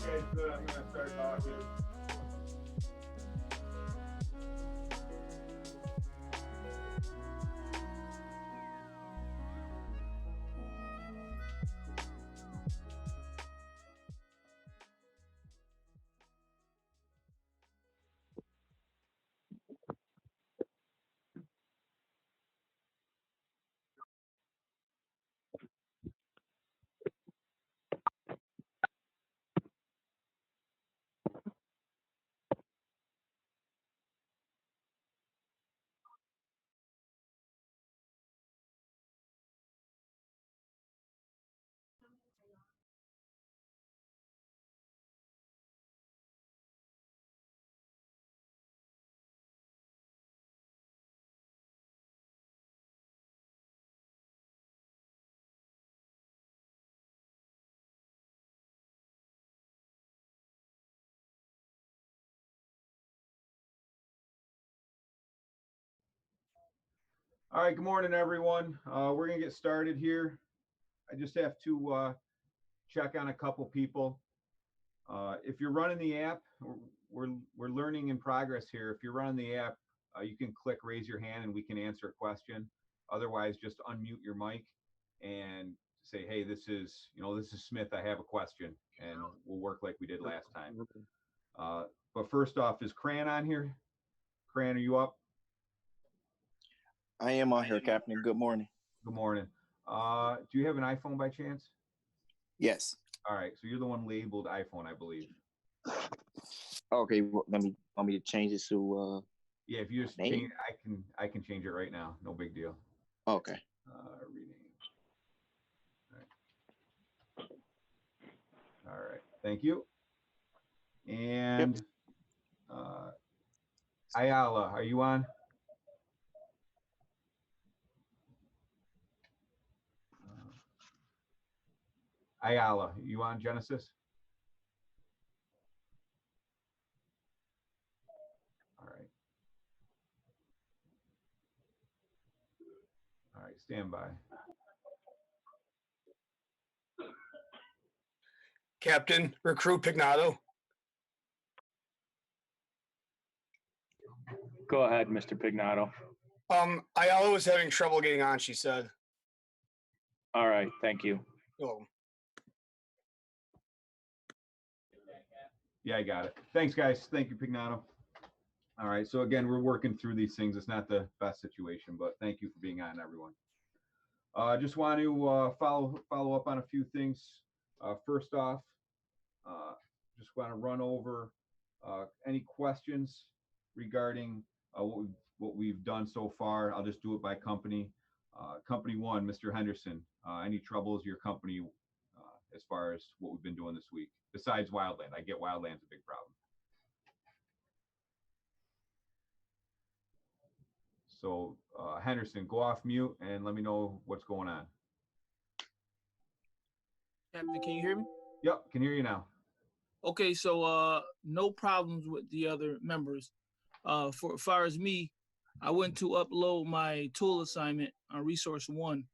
Okay, good. I'm gonna start talking. All right, good morning, everyone. We're gonna get started here. I just have to check on a couple people. If you're running the app, we're learning in progress here. If you're running the app, you can click raise your hand and we can answer a question. Otherwise, just unmute your mic and say, hey, this is Smith. I have a question, and we'll work like we did last time. But first off, is Cran on here? Cran, are you up? I am on here, Captain. Good morning. Good morning. Do you have an iPhone by chance? Yes. All right, so you're the one labeled iPhone, I believe. Okay, well, want me to change it to Yeah, if you just change, I can change it right now. No big deal. Okay. Rename. All right. Thank you. And Ayala, are you on? Ayala, you on Genesis? All right. All right, stand by. Captain, recruit Pignato. Go ahead, Mr. Pignato. Ayala was having trouble getting on, she said. All right, thank you. You're welcome. Yeah, I got it. Thanks, guys. Thank you, Pignato. All right, so again, we're working through these things. It's not the best situation, but thank you for being on, everyone. Just want to follow up on a few things. First off, just want to run over any questions regarding what we've done so far. I'll just do it by company. Company one, Mr. Henderson. Any troubles your company as far as what we've been doing this week? Besides Wildland, I get Wildland's a big problem. So Henderson, go off mute and let me know what's going on. Captain, can you hear me? Yep, can hear you now. Okay, so no problems with the other members. For as far as me, I went to upload my tool assignment on Resource One,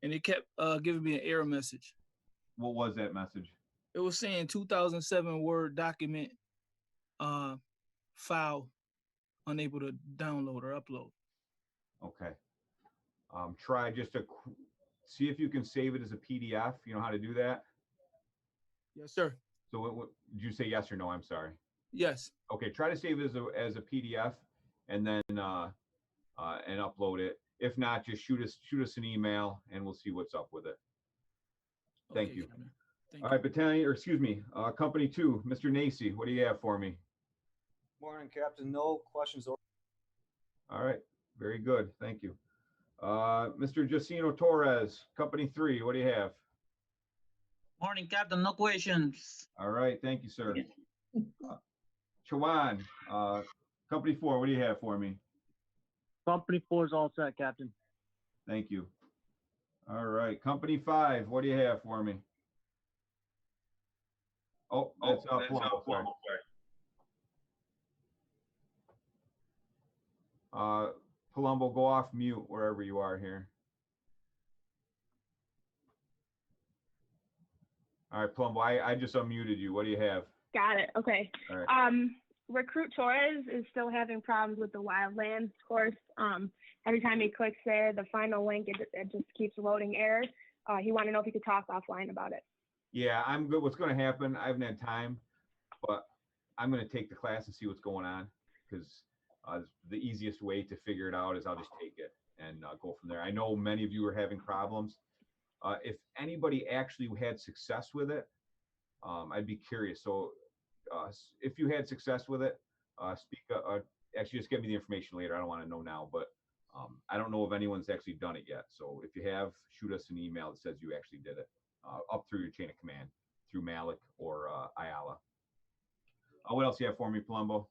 and it kept giving me an error message. What was that message? It was saying 2007 Word document file unable to download or upload. Okay. Try just to see if you can save it as a PDF. You know how to do that? Yes, sir. So what did you say, yes or no? I'm sorry. Yes. Okay, try to save it as a PDF and then and upload it. If not, just shoot us an email and we'll see what's up with it. Thank Okay, you. Thank All right, battalion, or excuse me, company two, Mr. Nacy, what do you have for me? Morning, Captain. No questions. All right, very good. Thank you. Mr. Jacino Torres, company three, what do you have? Morning, Captain. No questions. All right, thank you, sir. Chawan, company four, what do you have for me? Company 4 is all set, Captain. Thank you. All right, company five, what do you have for me? Oh, that's Palumbo, sorry. Palumbo, go off mute wherever you are here. All right, Plumbo, I just unmuted you. What do you have? Got it. Okay. All right. Recruit Torres is still having problems with the Wildlands course. Every time he clicks there, the final link, it just keeps loading errors. He wanted to know if he could talk offline about it. Yeah, I'm good. What's going to happen, I haven't had time, but I'm going to take the class and see what's going on, because the easiest way to figure it out is I'll just take it and go from there. I know many of you are having problems. If anybody actually had success with it, I'd be curious. So if you had success with it, speak up. Actually, just give me the information later. I don't want to know now, but I don't know if anyone's actually done it yet. So if you have, shoot us an email that says you actually did it up through your chain of command, through Malik or Ayala. What else you have for me, Palumbo?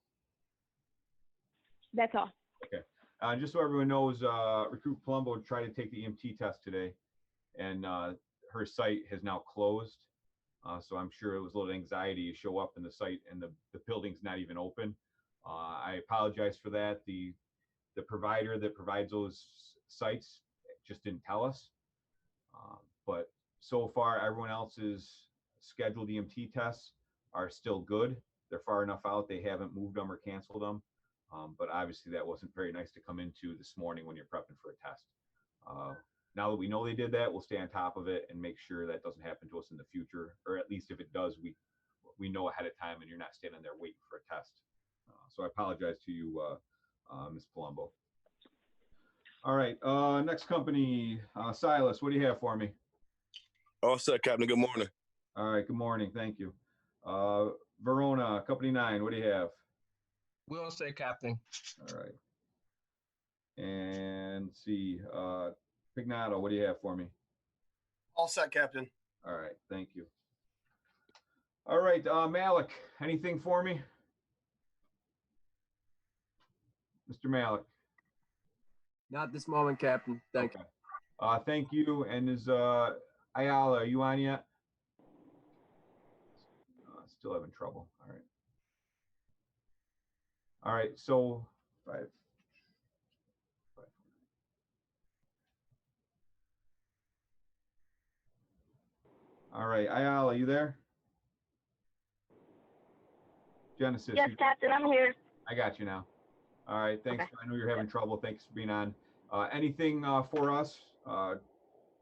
That's all. Okay. Just so everyone knows, Recruit Palumbo tried to take the EMT test today, and her site has now closed. So I'm sure it was a little anxiety. You show up in the site and the building's not even open. I apologize for that. The provider that provides those sites just didn't tell us. But so far, everyone else's scheduled EMT tests are still good. They're far enough out. They haven't moved them or canceled them. But obviously that wasn't very nice to come into this morning when you're prepping for a test. Now that we know they did that, we'll stay on top of it and make sure that doesn't happen to us in the future, or at least if it does, we know ahead of time and you're not standing there waiting for a test. So I apologize to you, Ms. Palumbo. All right, next company, Silas, what do you have for me? All set, Captain. Good morning. All right, good morning, thank you. Verona, Company 9, what do you have? We all say, Captain. All right. And let's see, Pignato, what do you have for me? All set, Captain. All right, thank you. All right, Malik, anything for me? Mr. Malik. Not this moment, Captain. Thank you. Thank you. And is Ayala, are you on yet? Still having trouble. All right. All right, so 5. All right, Ayala, you there? Genesis. Yes, Captain, I'm here. I got you now. All right, thanks. Okay. I know you're having trouble. Thanks for being on. Anything for us?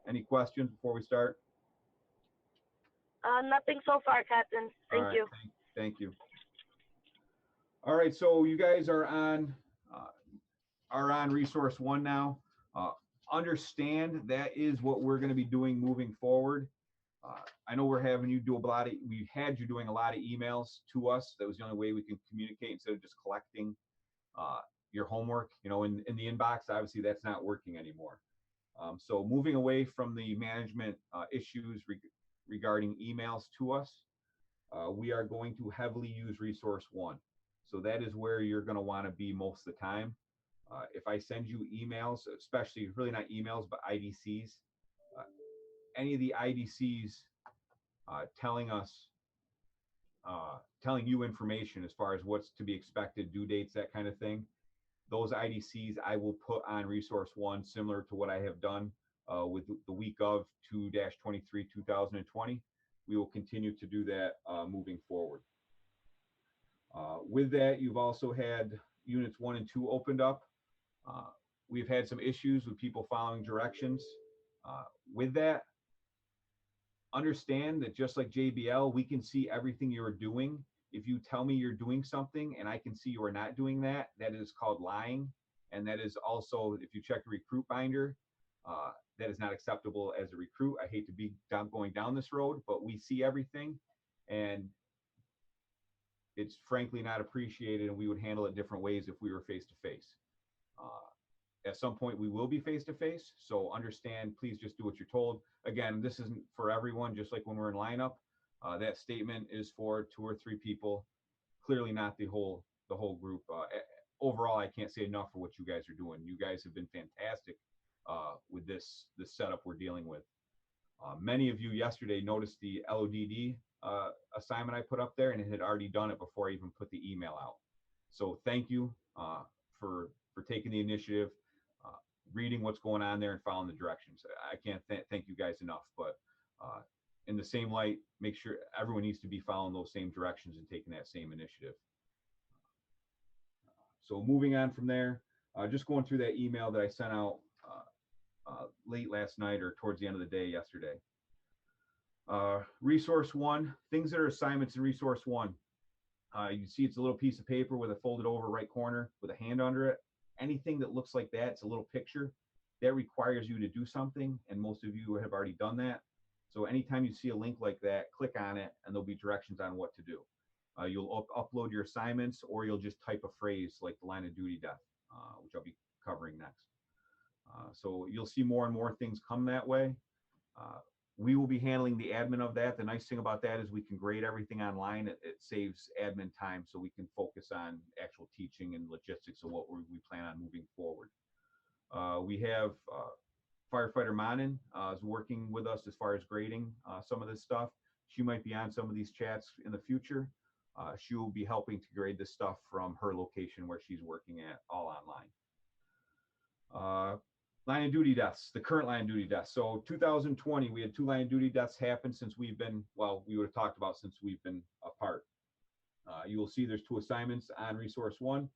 Any questions before we start? Nothing so far, Captain. Thank you. Thank you. All right, so you guys are on Resource One now. Understand that is what we're going to be doing moving forward. I know we're having you do we had you doing a lot of emails to us. That was the only way we can communicate instead of just collecting your homework, you know, in the inbox. Obviously, that's not working anymore. So moving away from the management issues regarding emails to us, we are going to heavily use Resource One. So that is where you're going to want to be most of the time. If I send you emails, especially really not emails, but IDCs, any of the IDCs telling you information as far as what's to be expected, due dates, that kind of thing, those IDCs I will put on Resource One, similar to what I have done with the week of 2-23-2020. We will continue to do that moving forward. With that, you've also had units 1 and 2 opened up. We've had some issues with people following directions. With that, understand that just like JBL, we can see everything you're doing. If you tell me you're doing something and I can see you are not doing that, that is called lying. And that is also, if you check the recruit binder, that is not acceptable as a recruit. I hate to be going down this road, but we see everything and it's frankly not appreciated, and we would handle it different ways if we were face to face. At some point we will be face to face, so understand, please just do what you're told. Again, this isn't for everyone, just like when we're in lineup. That statement is for 2 or 3 people, clearly not the whole group. Overall, I can't say enough for what you guys are doing. You guys have been fantastic with this setup we're dealing with. Many of you yesterday noticed the LODD assignment I put up there, and it had already done it before I even put the email out. So thank you for taking the initiative, reading what's going on there and following the directions. I can't thank you guys enough, but in the same light, make sure everyone needs to be following those same directions and taking that same initiative. So moving on from there, just going through that email that I sent out late last night or towards the end of the day yesterday. Resource one, things that are assignments in resource one. You see it's a little piece of paper with a folded over right corner with a hand under it. Anything that looks like that, it's a little picture, that requires you to do something, and most of you have already done that. So anytime you see a link like that, click on it, and there'll be directions on what to do. You'll upload your assignments, or you'll just type a phrase like the line of duty death, which I'll be covering next. So you'll see more and more things come that way. We will be handling the admin of that. The nice thing about that is we can grade everything online. It saves admin time, so we can focus on actual teaching and logistics of what we plan on moving forward. We have firefighter Manin is working with us as far as grading some of this stuff. She might be on some of these chats in the future. She will be helping to grade this stuff from her location where she's working at, all online. Line of duty deaths, the current line of duty deaths. So 2020, we had 2 line of duty deaths happen since we've been, well, we would have talked about since we've been apart. You will see there's 2 assignments on resource one.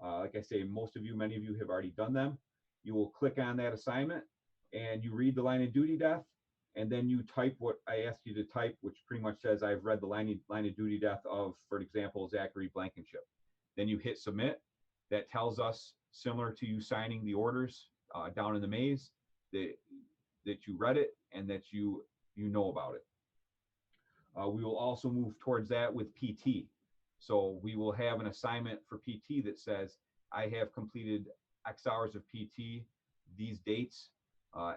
Like I say, many of you have already done them. You will click on that assignment and you read the line of duty death, and then you type what I asked you to type, which pretty much says I've read the line of duty death of, for example, Zachary Blankenship. Then you hit submit. That tells us, similar to you signing the orders down in the maze, that you read it and that you know about it. We will also move towards that with PT. So we will have an assignment for PT that says, I have completed X hours of PT, these dates,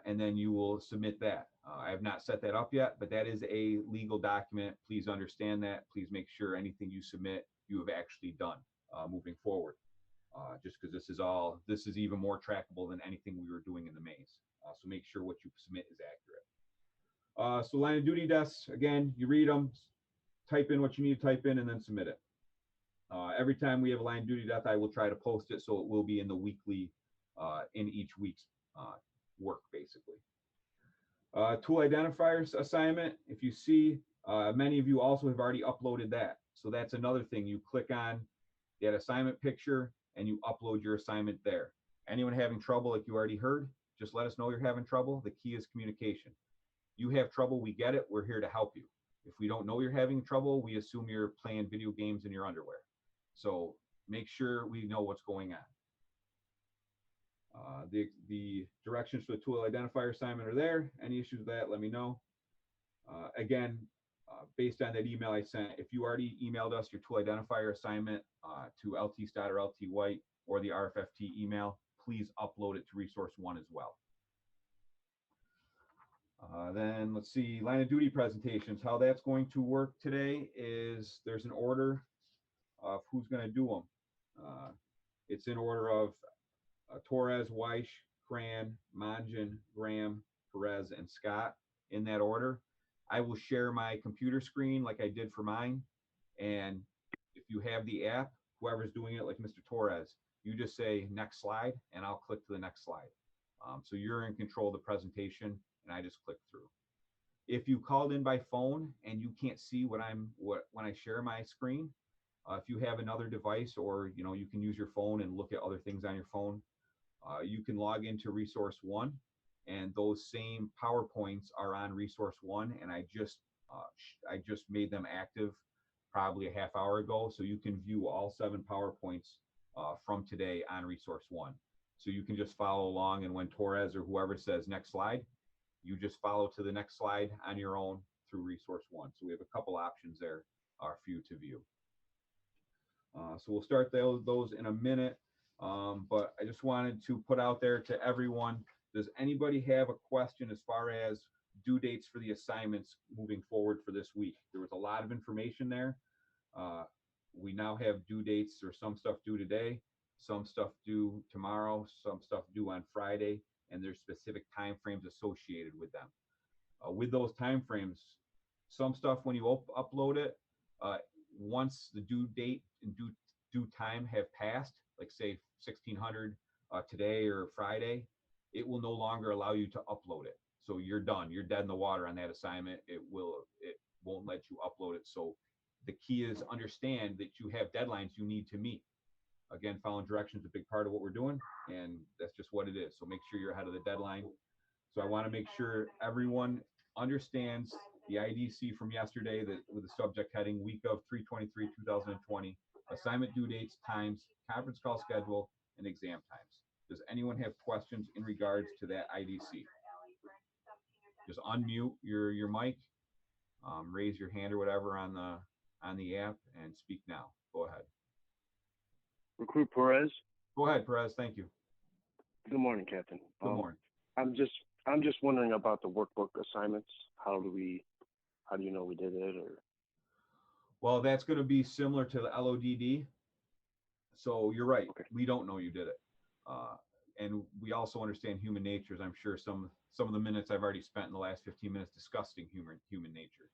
and then you will submit that. I have not set that up yet, but that is a legal document. Please understand that. Please make sure anything you submit, you have actually done moving forward. Just because this is even more trackable than anything we were doing in the maze. So make sure what you submit is accurate. So line of duty deaths, again, you read them, type in what you need to type in, and then submit it. Every time we have a line of duty death, I will try to post it so it will be in the weekly, in each week's work, basically. Tool identifiers assignment, if you see, many of you also have already uploaded that. So that's another thing. You click on that assignment picture and you upload your assignment there. Anyone having trouble, like you already heard, just let us know you're having trouble. The key is communication. You have trouble, we get it, we're here to help you. If we don't know you're having trouble, we assume you're playing video games in your underwear. So make sure we know what's going on. The directions for the tool identifier assignment are there. Any issues with that, let me know. Again, based on that email I sent, if you already emailed us your tool identifier assignment to LT Stott or LT White or the RFFT email, please upload it to resource one as well. Then let's see, line of duty presentations. How that's going to work today is there's an order of who's going to do them. It's in order of Torres, Weish, Cran, Manjan, Graham, Perez, and Scott, in that order. I will share my computer screen like I did for mine. And if you have the app, whoever's doing it, like Mr. Torres, you just say next slide and I'll click to the next slide. So you're in control of the presentation and I just click through. If you called in by phone and you can't see when I share my screen, if you have another device, or you can use your phone and look at other things on your phone, you can log into resource one, and those same PowerPoints are on resource one, and I just made them active probably a half hour ago, so you can view all 7 PowerPoints from today on resource one. So you can just follow along, and when Torres or whoever says next slide, you just follow to the next slide on your own through resource one. So we have a couple options there for you to view. So we'll start those in a minute, but I just wanted to put out there to everyone, does anybody have a question as far as due dates for the assignments moving forward for this week? There was a lot of information there. We now have due dates, or some stuff due today, some stuff due tomorrow, some stuff due on Friday, and there's specific timeframes associated with them. With those timeframes, some stuff when you upload it, once the due date and due time have passed, like say 1600 today or Friday, it will no longer allow you to upload it. So you're done. You're dead in the water on that assignment. It won't let you upload it. So the key is understand that you have deadlines you need to meet. Again, following directions is a big part of what we're doing, and that's just what it is. So make sure you're ahead of the deadline. So I want to make sure everyone understands the IDC from yesterday that with the subject heading week of 3/23/2020, assignment due dates, times, conference call schedule, and exam times. Does anyone have questions in regards to that IDC? Just unmute your mic, raise your hand or whatever on the app, and speak now. Go ahead. Recruit Perez. Go ahead, Perez. Thank you. Good morning, Captain. Good morning. I'm just wondering about the workbook assignments. How do you know we did it? Or Well, that's going to be similar to the LODD. So you're right. Okay. We don't know you did it. And we also understand human nature. I'm sure some of the minutes I've already spent in the last 15 minutes discussing human nature.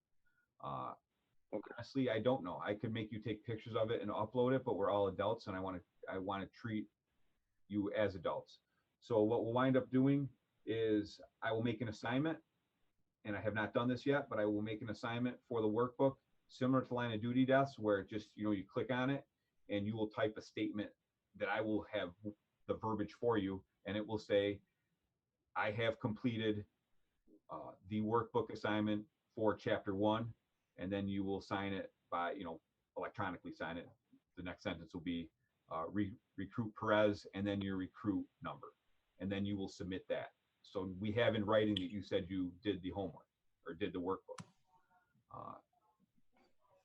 Okay. Honestly, I don't know. I could make you take pictures of it and upload it, but we're all adults, and I want to treat you as adults. So what we'll wind up doing is I will make an assignment, and I have not done this yet, but I will make an assignment for the workbook similar to line of duty deaths, where just you click on it and you will type a statement that I will have the verbiage for you, and it will say, I have completed the workbook assignment for chapter 1, and then you will sign it by, electronically sign it. The next sentence will be recruit Perez, and then your recruit number, and then you will submit that. So we have in writing that you said you did the homework or did the workbook.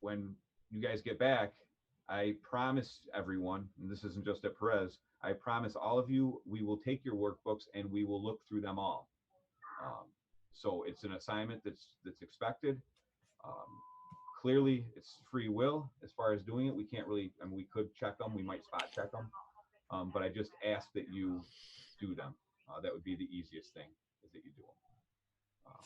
When you guys get back, I promise everyone, and this isn't just at Perez, I promise all of you, we will take your workbooks and we will look through them all. So it's an assignment that's expected. Clearly, it's free will as far as doing it. We can't really, we could check them. We might spot check them. But I just ask that you do them. That would be the easiest thing, is that you do them.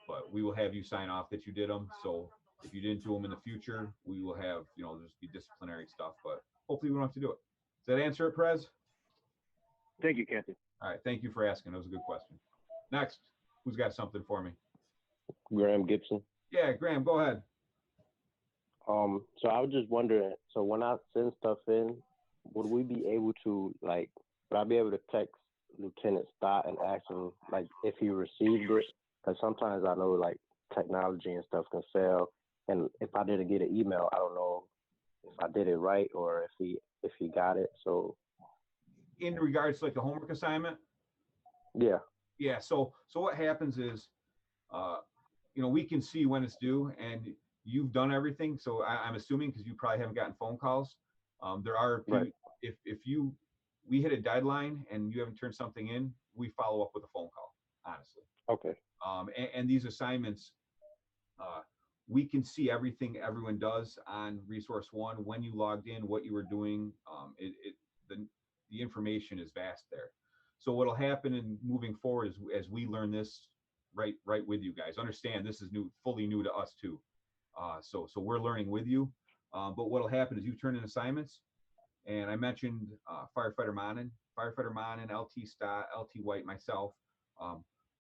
But we will have you sign off that you did them. So if you didn't do them in the future, we will have, just be disciplinary stuff. But hopefully we don't have to do it. Does that answer it, Perez? thank you, Captain. All right. Thank you for asking. That was a good question. Next, who's got something for me? Graham Gibson. Yeah, Graham, go ahead. So I was just wondering, so when I send stuff in, would we be able to, would I be able to text Lieutenant Stott and ask him, if he received it? Because sometimes I know, technology and stuff can fail. And if I didn't get an email, I don't know if I did it right or if he got it. So in regards to the homework assignment? Yeah. Yeah. So what happens is, we can see when it's due, and you've done everything. So I'm assuming, because you probably haven't gotten phone calls. There are, right. if we hit a deadline and you haven't turned something in, we follow up with a phone call, honestly. Okay. And these assignments, we can see everything everyone does on Resource One, when you logged in, what you were doing. The information is vast there. So what'll happen in moving forward is, as we learn this right with you guys, understand this is fully new to us too. So we're learning with you. But what'll happen is you turn in assignments, and I mentioned Firefighter Monin, LT Stott, LT White, myself.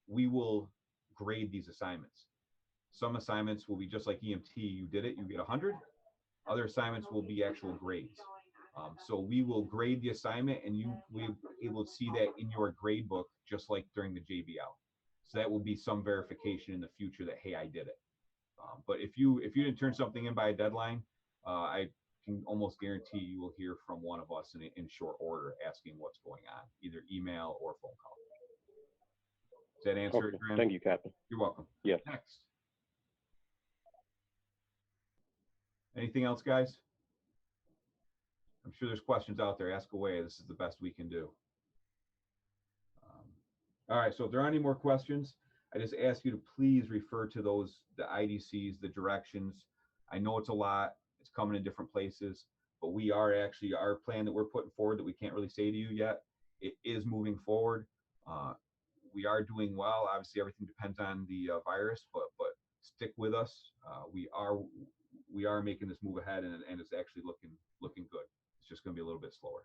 We will grade these assignments. Some assignments will be just like EMT. You did it, you get 100. Other assignments will be actual grades. So we will grade the assignment, and we'll be able to see that in your grade book, just like during the JBL. So that will be some verification in the future that, hey, I did it. But if you didn't turn something in by a deadline, I can almost guarantee you will hear from one of us in short order asking what's going on, either email or phone call. Does that answer it, Graham? Thank you, Captain. You're welcome. Yes. Next. Anything else, guys? I'm sure there's questions out there. Ask away. This is the best we can do. All right. So if there are any more questions, I just ask you to please refer to the IDCs, the directions. I know it's a lot. It's coming in different places, but we are actually, our plan that we're putting forward that we can't really say to you yet, it is moving forward. We are doing well. Obviously, everything depends on the virus, but stick with us. We are making this move ahead, and it's actually looking good. It's just going to be a little bit slower.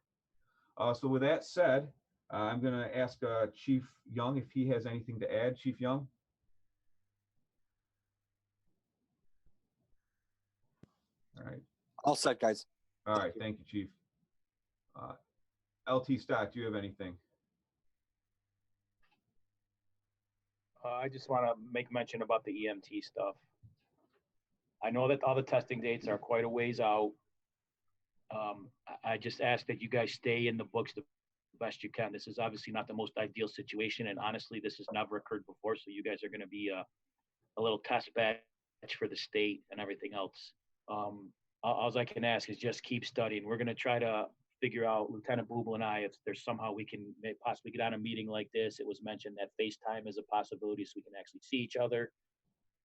So with that said, I'm going to ask Chief Young if he has anything to add. Chief Young? All set, guys. All right, thank you, Chief. LT Stott, do you have anything? I just want to make mention about the EMT stuff. I know that all the testing dates are quite a ways out. I just ask that you guys stay in the books the best you can. This is obviously not the most ideal situation, and honestly, this has never occurred before, so you guys are going to be a little test batch for the state and everything else. All I can ask is just keep studying. We're going to try to figure out, Lieutenant Booble and I, if there's somehow we can possibly get on a meeting like this. It was mentioned that FaceTime is a possibility so we can actually see each other.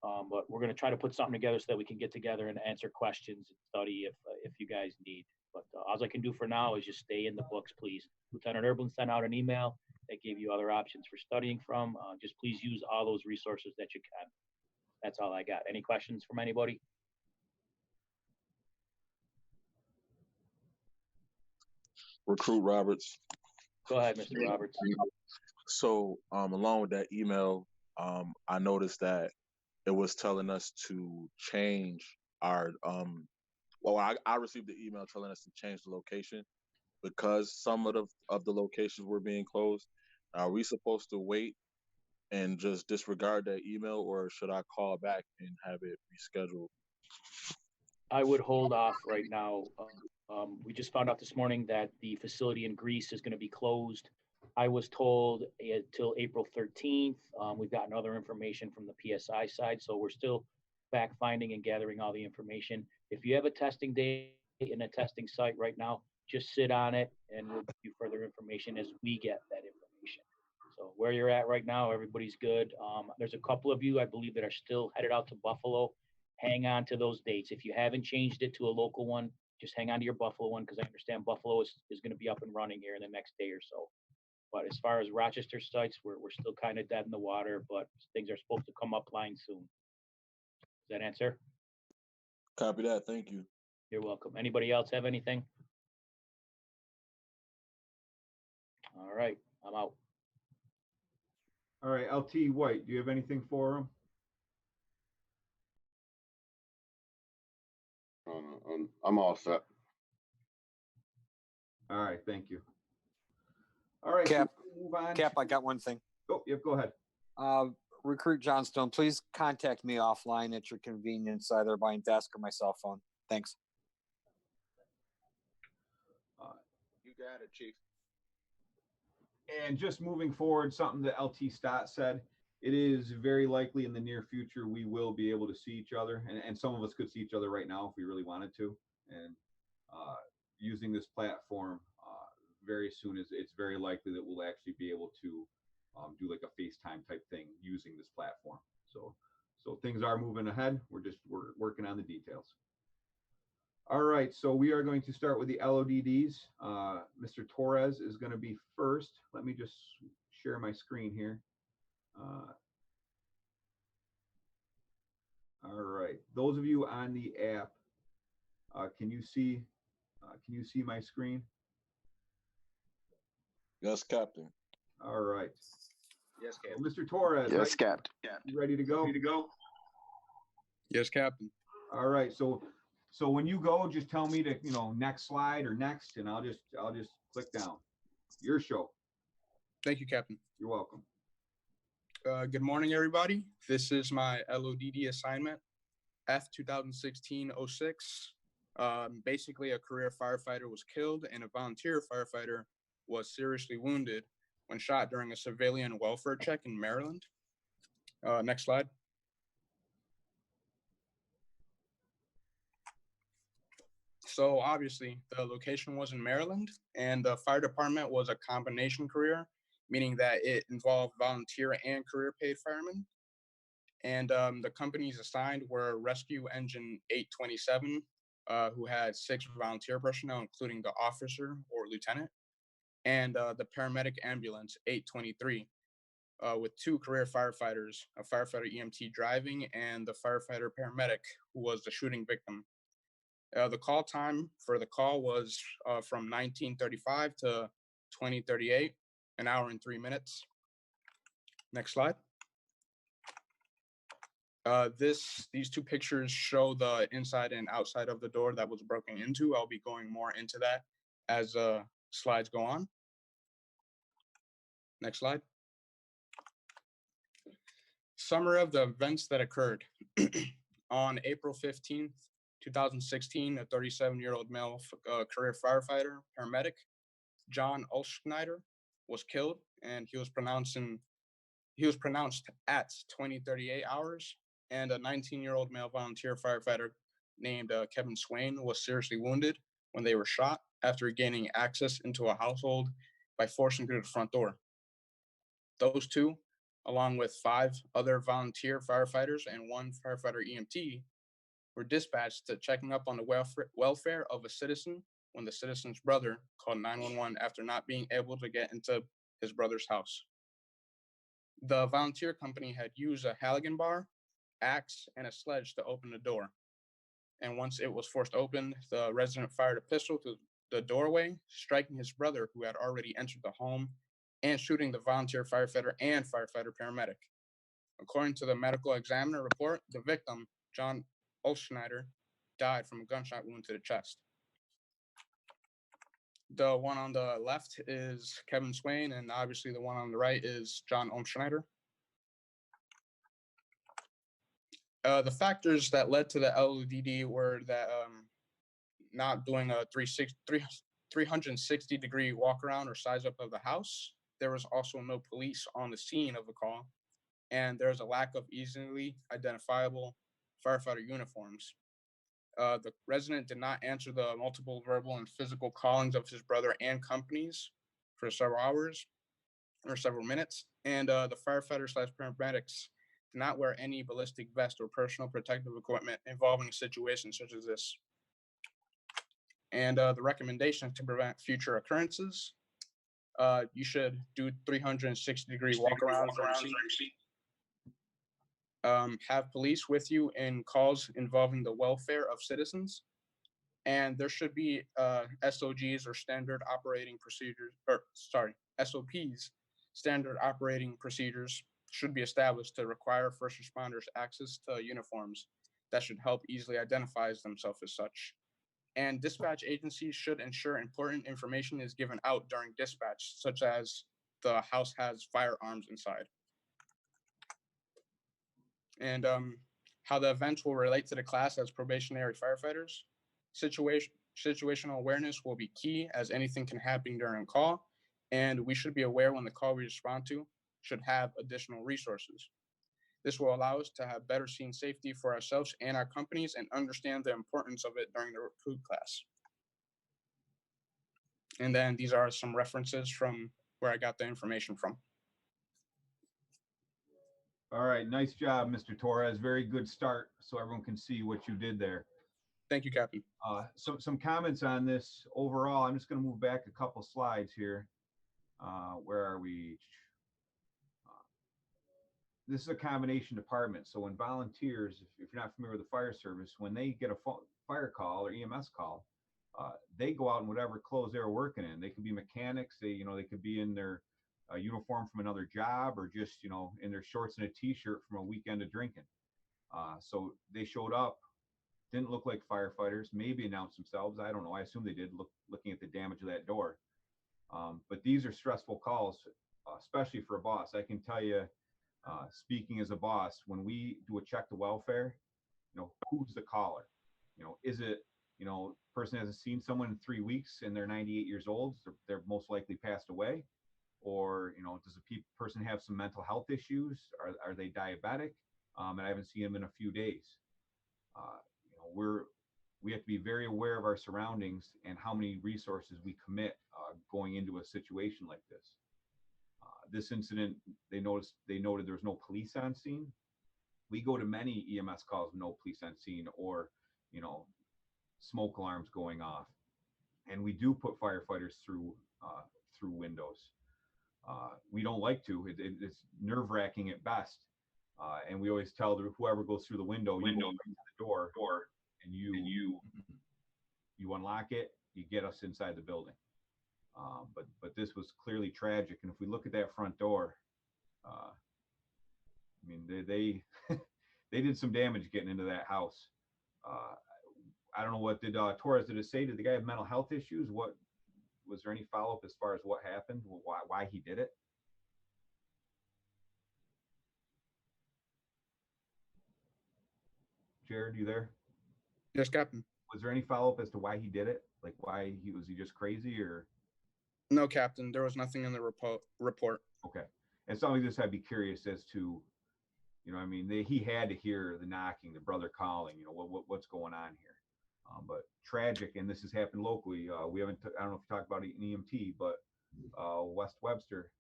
But we're going to try to put something together so that we can get together and answer questions and study if you guys need. But all I can do for now is just stay in the books, please. Lieutenant Erblin sent out an email that gave you other options for studying from. Just please use all those resources that you can. That's all I got. Any questions from anybody? Recruit Roberts. Go ahead, Mr. Roberts. So along with that email, I noticed that it was telling us to change our I received the email telling us to change the location because some of the locations were being closed. Are we supposed to wait and just disregard that email, or should I call back and have it rescheduled? I would hold off right now. We just found out this morning that the facility in Greece is going to be closed. I was told until April 13th. We've gotten other information from the PSI side, so we're still fact finding and gathering all the information. If you have a testing date and a testing site right now, just sit on it and we'll give you further information as we get that information. So where you're at right now, everybody's good. There's a couple of you, I believe, that are still headed out to Buffalo. Hang on to those dates. If you haven't changed it to a local one, just hang on to your Buffalo one because I understand Buffalo is going to be up and running here in the next day or so. But as far as Rochester sites, we're still kind of dead in the water, but things are supposed to come up line soon. Does that answer? Copy that. Thank you. You're welcome. Anybody else have anything? All right, I'm out. All right, LT White, do you have anything for him? I'm all set. All right, thank you. All right, Cap, so we'll move on. Cap, I got one thing. Oh, yep, go ahead. Recruit Johnstone, please contact me offline at your convenience, either by desk or my cell phone. Thanks. You got it, Chief. And just moving forward, something that LT Stott said, it is very likely in the near future we will be able to see each other, and some of us could see each other right now if we really wanted to. And using this platform very soon, it's very likely that we'll actually be able to do like a FaceTime type thing using this platform. So things are moving ahead. We're working on the details. All right, so we are going to start with the LODDs. Mr. Torres is going to be first. Let me just share my screen here. All right, those of you on the app, can you see my screen? Yes, Captain. All right. Yes, Captain. Well, Mr. Torres. Yes, Captain. You ready to go? Ready to go? Yes, Captain. All right. So when you go, just tell me to, next slide or next, and I'll just click down. Your show. Thank you, Captain. You're welcome. Good morning, everybody. This is my LODD assignment, F 2016-06. Basically, a career firefighter was killed and a volunteer firefighter was seriously wounded when shot during a civilian welfare check in Maryland. Next slide. So obviously, the location was in Maryland, and the fire department was a combination career, meaning that it involved volunteer and career paid firemen. And the companies assigned were Rescue Engine 827, who had 6 volunteer personnel, including the officer or lieutenant, and the paramedic ambulance 823, with 2 career firefighters, a firefighter EMT driving, and the firefighter paramedic who was the shooting victim. The call time for the call was from 1935 to 2038, an hour and 3 minutes. Next slide. These two pictures show the inside and outside of the door that was broken into. I'll be going more into that as slides go on. Next slide. Summary of the events that occurred. On April 15th, 2016, a 37-year-old male career firefighter, paramedic, John Olschneider, was killed, and he was pronounced at 20:38 hours. And a 19-year-old male volunteer firefighter named Kevin Swain was seriously wounded when they were shot after gaining access into a household by forcing through the front door. Those two, along with 5 other volunteer firefighters and 1 firefighter EMT, were dispatched to checking up on the welfare of a citizen when the citizen's brother called 911 after not being able to get into his brother's house. The volunteer company had used a Halligan bar, axe, and a sledge to open the door. And once it was forced open, the resident fired a pistol through the doorway, striking his brother, who had already entered the home, and shooting the volunteer firefighter and firefighter paramedic. According to the medical examiner report, the victim, John Olschneider, died from a gunshot wound to the chest. The one on the left is Kevin Swain, and obviously the one on the right is John Olschneider. The factors that led to the LODD were that not doing a 360-degree walk around or size up of the house. There was also no police on the scene of the call, and there's a lack of easily identifiable firefighter uniforms. The resident did not answer the multiple verbal and physical callings of his brother and companies for several hours or several minutes, and the firefighters/paramedics did not wear any ballistic vest or personal protective equipment involving a situation such as this. And the recommendation to prevent future occurrences, you should do 360-degree walk-arounds. Have police with you in calls involving the welfare of citizens. And there should be SOGs or standard operating procedures, SOPs, standard operating procedures should be established to require first responders access to uniforms that should help easily identify themselves as such. And dispatch agencies should ensure important information is given out during dispatch, such as the house has firearms inside. And how the events will relate to the class as probationary firefighters. Situational awareness will be key, as anything can happen during a call, and we should be aware when the call we respond to should have additional resources. This will allow us to have better scene safety for ourselves and our companies and understand the importance of it during the recruit class. And then these are some references from where I got the information from. All right, nice job, Mr. Torres. Very good start, so everyone can see what you did there. Thank you, Captain. Some comments on this overall. I'm just going to move back a couple slides here. Where are we? This is a combination department. So when volunteers, if you're not familiar with the fire service, when they get a fire call or EMS call, they go out in whatever clothes they're working in. They could be mechanics. They could be in their uniform from another job, or just in their shorts and a t-shirt from a weekend of drinking. So they showed up, didn't look like firefighters, maybe announced themselves. I don't know. I assume they did, looking at the damage of that door. But these are stressful calls, especially for a boss. I can tell you, speaking as a boss, when we do a check to welfare, who's the caller? Is it, person hasn't seen someone in 3 weeks and they're 98 years old, so they're most likely passed away? Or, does a person have some mental health issues? Are they diabetic? And I haven't seen them in a few days. We have to be very aware of our surroundings and how many resources we commit going into a situation like this. This incident, they noted there was no police on scene. We go to many EMS calls with no police on scene, or smoke alarms going off, and we do put firefighters through windows. We don't like to. It's nerve-wracking at best, and we always tell whoever goes through the window, you go to the door, and you unlock it, you get us inside the building. But this was clearly tragic, and if we look at that front door, I mean, they they did some damage getting into that house. I don't know what did Torres, did it say? Did the guy have mental health issues? What was there any follow up as far as what happened? Why he did it? Jared, you there? Yes, Captain. Was there any follow up as to why he did it? Like why he just crazy or? No, Captain. There was nothing in the report. Okay. And something like this, I'd be curious as to, you know, I mean, he had to hear the knocking, the brother calling, you know, what's going on here. But tragic, and this has happened locally. We haven't, I don't know if you talked about an EMT, but West Webster,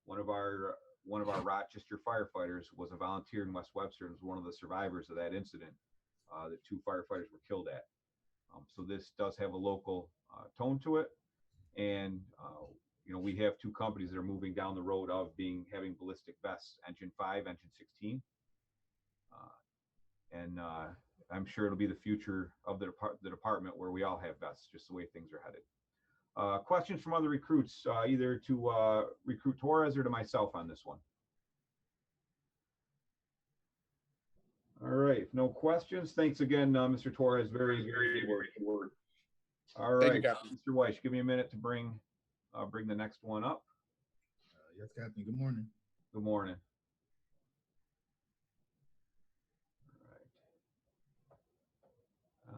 one of our Rochester firefighters was a volunteer in West Webster and was one of the survivors of that incident that 2 firefighters were killed at. So this does have a local tone to it. And, you know, we have 2 companies that are moving down the road of having ballistic vests, Engine 5, Engine 16. And I'm sure it'll be the future of the department where we all have vests, just the way things are headed. Questions from other recruits, either to recruit Torres or to myself on this one? All right, if no questions, thanks again, Mr. Torres. Very good word. All right, Mr. Weiss, give me a minute to bring the next one up. Yes, Captain. Good morning. Good morning.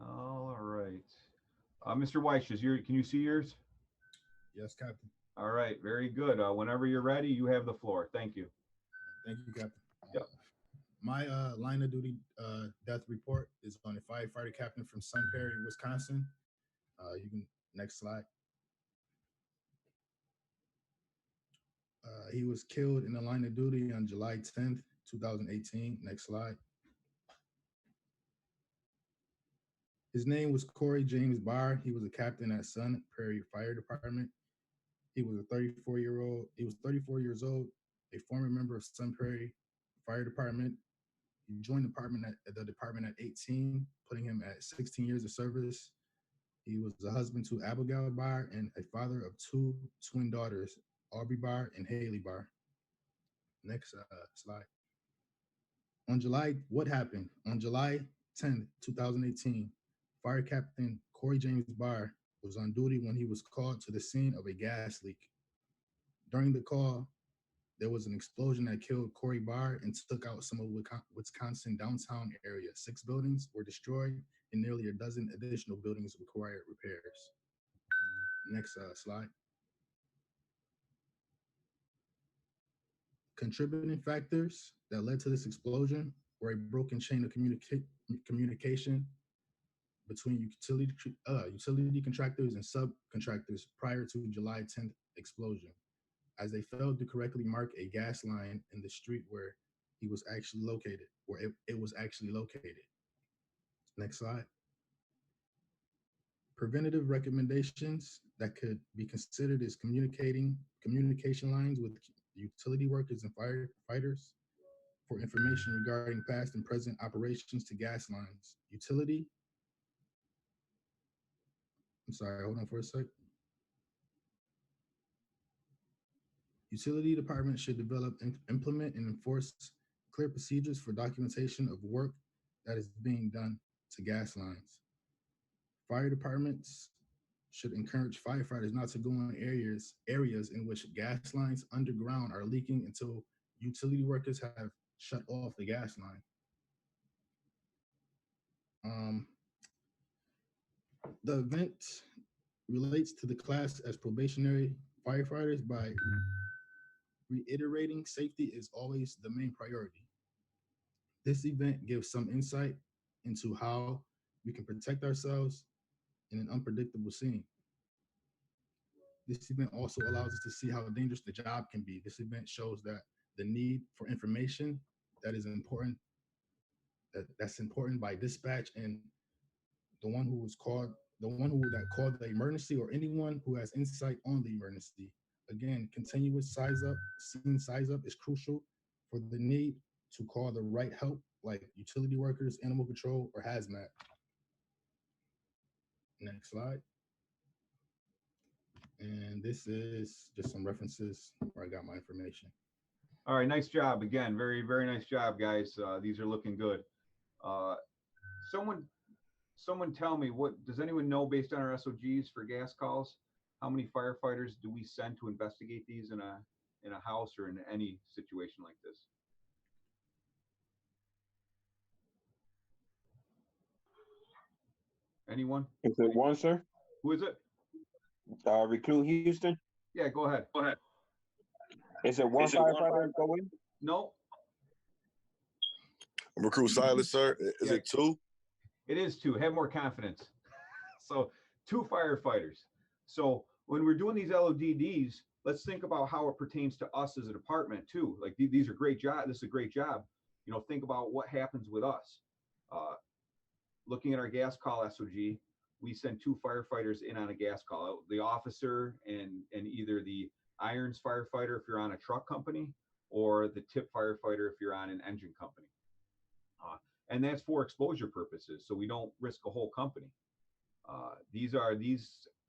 All right. Mr. Weiss, can you see yours? Yes, Captain. All right, very good. Whenever you're ready, you have the floor. Thank you. Thank you, Captain. Yep. My line of duty death report is on a firefighter captain from Sun Prairie, Wisconsin. You can, next slide. He was killed in the line of duty on July 10th, 2018. Next slide. His name was Corey James Barr. He was a captain at Sun Prairie Fire Department. He was a 34 years old, a former member of Sun Prairie Fire Department. He joined the department at 18, putting him at 16 years of service. He was a husband to Abigail Barr and a father of 2 twin daughters, Aubrey Barr and Haley Barr. Next slide. What happened? On July 10th, 2018, Fire Captain Corey James Barr was on duty when he was called to the scene of a gas leak. During the call, there was an explosion that killed Corey Barr and took out some of Wisconsin downtown area. 6 buildings were destroyed and nearly a dozen additional buildings required repairs. Next slide. Contributing factors that led to this explosion were a broken chain of communication between utility contractors and subcontractors prior to July 10th explosion, as they failed to correctly mark a gas line in the street where he was actually located, where it was actually located. Next slide. Preventative recommendations that could be considered as communication lines with utility workers and firefighters for information regarding past and present operations to gas lines. I'm sorry, hold on for a sec. Utility departments should develop, implement, and enforce clear procedures for documentation of work that is being done to gas lines. Fire departments should encourage firefighters not to go in areas in which gas lines underground are leaking until utility workers have shut off the gas line. The event relates to the class as probationary firefighters by reiterating safety is always the main priority. This event gives some insight into how we can protect ourselves in an unpredictable scene. This event also allows us to see how dangerous the job can be. This event shows that the need for information that's important by dispatch and the one who called the emergency, or anyone who has insight on the emergency. Again, continuous scene size up is crucial for the need to call the right help, like utility workers, animal control, or hazmat. Next slide. And this is just some references where I got my information. All right, nice job again. Very, very nice job, guys. These are looking good. Uh, someone tell me, what does anyone know based on our SOGs for gas calls? How many firefighters do we send to investigate these in a house or in any situation like this? Anyone? Is it one, sir? Who is it? Recruit Houston. Yeah, go ahead. Go ahead. Is it one firefighter go in? No, Recruit Silas, sir. Is Yeah. it 2? it is two. Have more confidence. So 2 firefighters. So when we're doing these LODDs, let's think about how it pertains to us as a department too. Like these are great job. This is a great job. You know, think about what happens with us. Looking at our gas call SOG, we send 2 firefighters in on a gas call. The officer and either the irons firefighter if you're on a truck company, or the tip firefighter if you're on an engine company. And that's for exposure purposes, so we don't risk a whole company. These are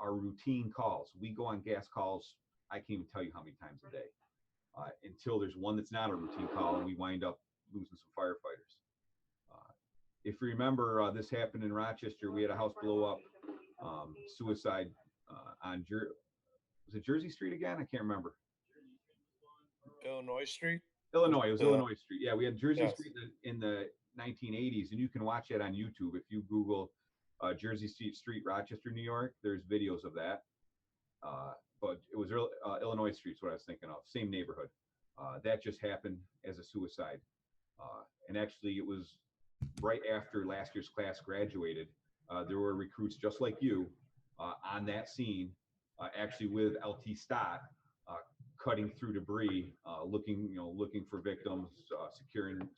routine calls. We go on gas calls, I can't even tell you how many times a day, until there's one that's not a routine call and we wind up losing some firefighters. If you remember, this happened in Rochester. We had a house blow up, suicide on was it Jersey Street again? I can't remember. Illinois Street. Illinois. It was Illinois Street. Yeah, we had Jersey Yes. Street in the 1980s, and you can watch it on YouTube if you Google Jersey Street, Rochester, New York. There's videos of that. But it was Illinois Street's what I was thinking of. Same neighborhood. That just happened as a suicide, and actually it was right after last year's class graduated. There were recruits just like you on that scene, actually with LT Stott, cutting through debris, looking for victims,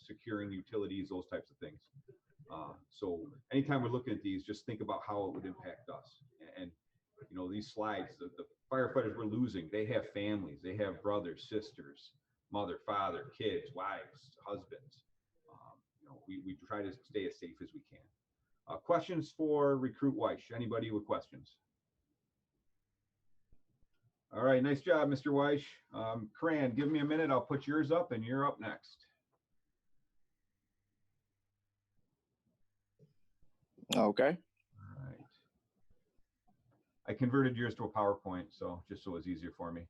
securing utilities, those types of things. So anytime we're looking at these, just think about how it would impact us. And these slides, the firefighters we're losing, they have families, they have brothers, sisters, mother, father, kids, wives, husbands. We try to stay as safe as we can. Questions for Recruit Weish? Anybody with questions? All right, nice job, Mr. Weish. Cran, give me a minute. I'll put yours up, and you're up next. Okay. All right. I converted yours to a PowerPoint, so just so it's easier for me.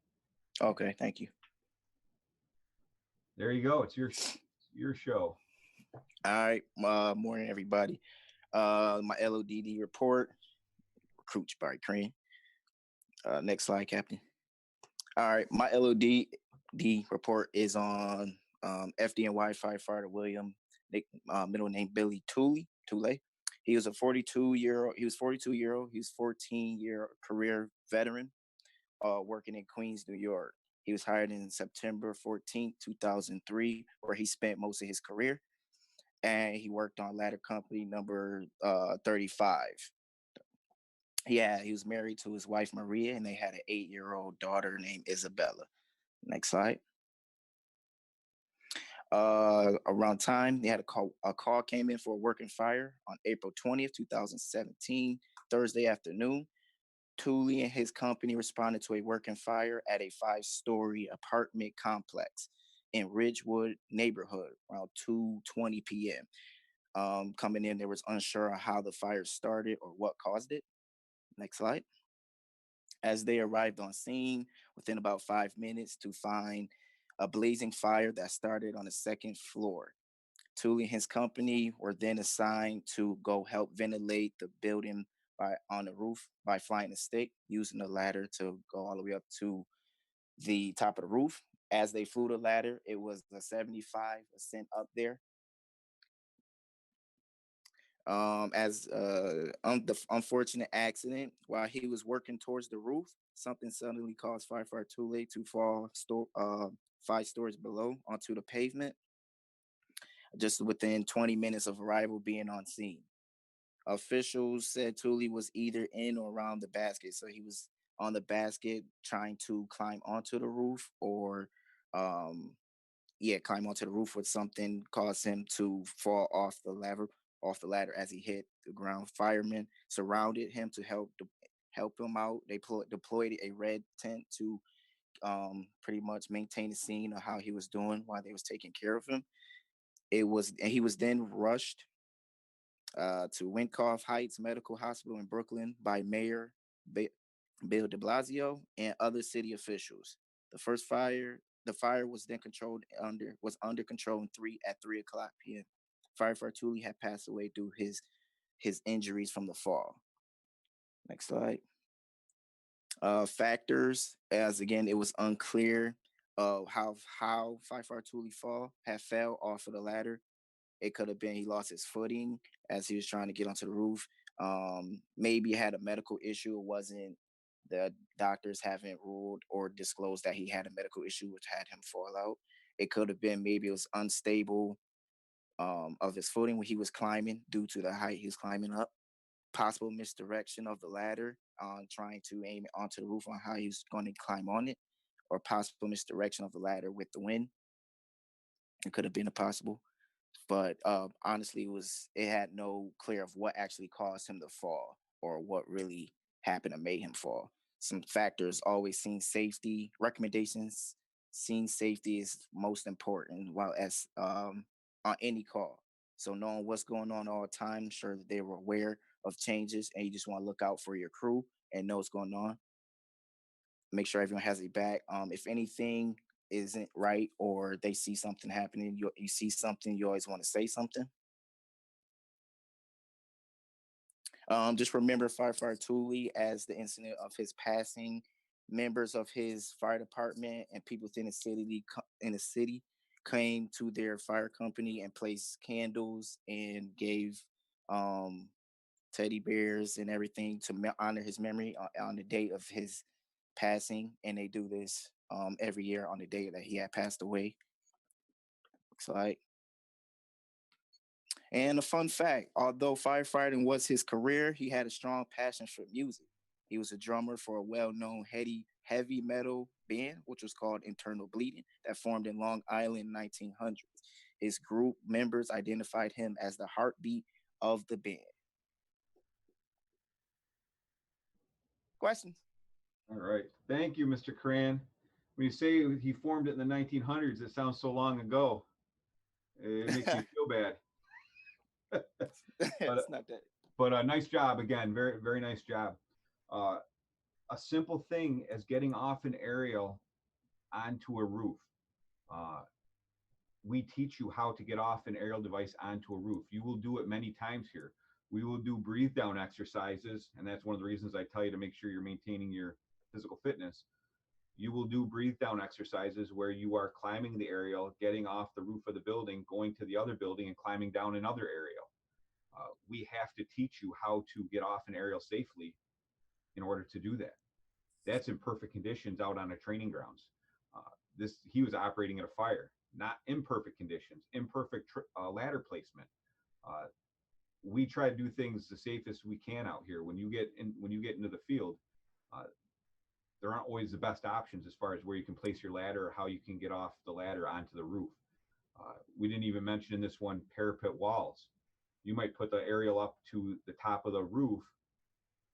Okay, thank you. There you go. It's your show. All right. Morning, everybody. My LODD report, Recruit by Crane. Next slide, Captain. All right, my LODD report is on FDNY firefighter William, middle name Billy Tooley. He was a 42-year-old. He was 42-year-old. He was 14-year career veteran, working in Queens, New York. He was hired in September 14, 2003, where he spent most of his career. And he worked on ladder company number 35. He was married to his wife, Maria, and they had an 8-year-old daughter named Isabella. Next slide. Around time, they had a call came in for a working fire on April 20th, 2017, Thursday afternoon. Tooley and his company responded to a working fire at a 5-story apartment complex in Ridgewood neighborhood around 2:20 p.m. Coming in, they was unsure of how the fire started or what caused it. Next slide. As they arrived on scene within about 5 minutes to find a blazing fire that started on the 2nd floor. Tooley and his company were then assigned to go help ventilate the building on the roof by flying a stick, using a ladder to go all the way up to the top of the roof. As they flew the ladder, it was a 75 ascent up there. The unfortunate accident, while he was working towards the roof, something suddenly caused firefighter Tooley to fall 5 stories below onto the pavement, just within 20 minutes of arrival being on scene. Officials said Tooley was either in or around the basket, so he was on the basket trying to climb onto the roof, or climb onto the roof, with something caused him to fall off the ladder as he hit the ground. Firemen surrounded him to help him out. They deployed a red tent to pretty much maintain the scene of how he was doing while they was taking care of him. He was then rushed to Winkoff Heights Medical Hospital in Brooklyn by Mayor Bill de Blasio and other city officials. The fire was then under control at 3:00 p.m. Firefighter Tooley had passed away due to his injuries from the fall. Next slide. Factors, as again, it was unclear of how Firefighter Tooley fell off of the ladder. It could have been he lost his footing as he was trying to get onto the roof. Maybe he had a medical issue. It wasn't, the doctors haven't ruled or disclosed that he had a medical issue which had him fall out. It could have been maybe it was unstable of his footing when he was climbing due to the height he was climbing up. Possible misdirection of the ladder on trying to aim it onto the roof on how he was going to climb on it, or possible misdirection of the ladder with the wind. It could have been a possible. But honestly, it had no clear of what actually caused him to fall or what really happened to make him fall. Some factors always scene safety recommendations. Scene safety is most important while as on any call. So knowing what's going on all the time, ensure that they were aware of changes, and you just want to look out for your crew and know what's going on. Make sure everyone has their back. If anything isn't right or they see something happening, you see something, you always want to say something. Just remember Firefighter Tooley as the incident of his passing. Members of his fire department and people within the city came to their fire company and placed candles and gave teddy bears and everything to honor his memory on the date of his passing. And they do this every year on the day that he had passed away. Slide. And a fun fact, although firefighting was his career, he had a strong passion for music. He was a drummer for a well-known heavy metal band, which was called Internal Bleeding, that formed in Long Island in 1900s. His group members identified him as the heartbeat of the band. Questions? All right. Thank you, Mr. Cran. When you say he formed it in the 1900s, it sounds so long ago. It makes me feel bad. It's not that. But nice job again. Very, very nice job. A simple thing as getting off an aerial onto a roof. We teach you how to get off an aerial device onto a roof. You will do it many times here. We will do breathe down exercises, and that's one of the reasons I tell you to make sure you're maintaining your physical fitness. You will do breathe down exercises where you are climbing the aerial, getting off the roof of the building, going to the other building, and climbing down another aerial. We have to teach you how to get off an aerial safely in order to do that. That's in perfect conditions out on a training grounds. He was operating at a fire, not imperfect conditions, imperfect ladder placement. We try to do things the safest we can out here. When you get into the field, there aren't always the best options as far as where you can place your ladder or how you can get off the ladder onto the roof. We didn't even mention in this one parapet walls. You might put the aerial up to the top of the roof.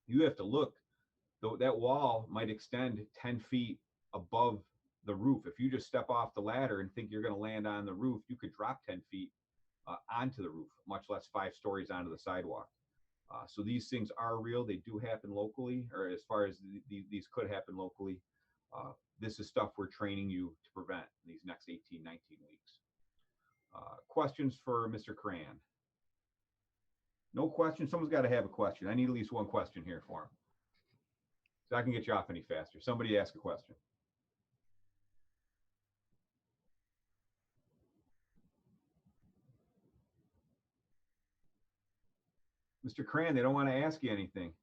You have to look, though that wall might extend 10 feet above the roof. If you just step off the ladder and think you're going to land on the roof, you could drop 10 feet onto the roof, much less 5 stories onto the sidewalk. So these things are real. They do happen locally, or as far as these could happen locally. This is stuff we're training you to prevent in these next 18, 19 weeks. Questions for Mr. Cran? No questions? Someone's got to have a question. I need at least one question here for him, so I can get you off any faster. Somebody ask a question. Mr. Cran, they don't want to ask you anything.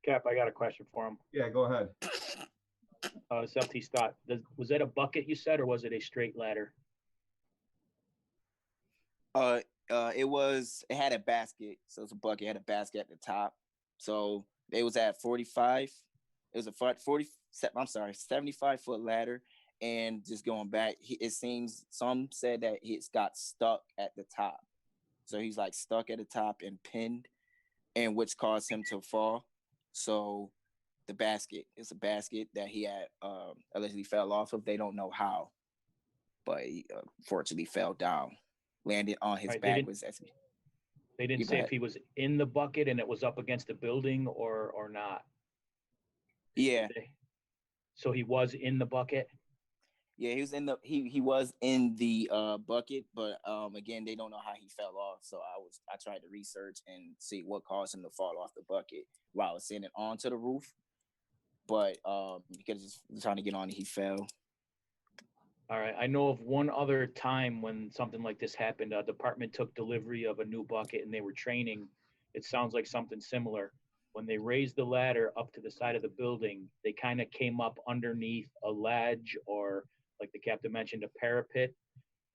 Cap, I got a question for him. Yeah, go ahead. Self-T Scott, was that a bucket you said, or was it a straight ladder? It had a basket, so it's a bucket. It had a basket at the top. So it was at 45. It was a 75-foot ladder. And just going back, it seems some said that it's got stuck at the top. So he's like stuck at the top and pinned, and which caused him to fall. So the basket. It's a basket that he had allegedly fell off of. They don't know how, but he fortunately fell down, landed on his Right, back. They didn't say if he was in the bucket and it was up against the building or not. Yeah. So he was in the bucket. Yeah, he was in the he was in the bucket, but again, they don't know how he fell off. So I tried to research and see what caused him to fall off the bucket while sitting onto the roof. But because just trying to get on, he fell. All right. I know of one other time when something like this happened. A department took delivery of a new bucket and they were training. It sounds like something similar. When they raised the ladder up to the side of the building, they kind of came up underneath a ledge or, like the captain mentioned, a parapet.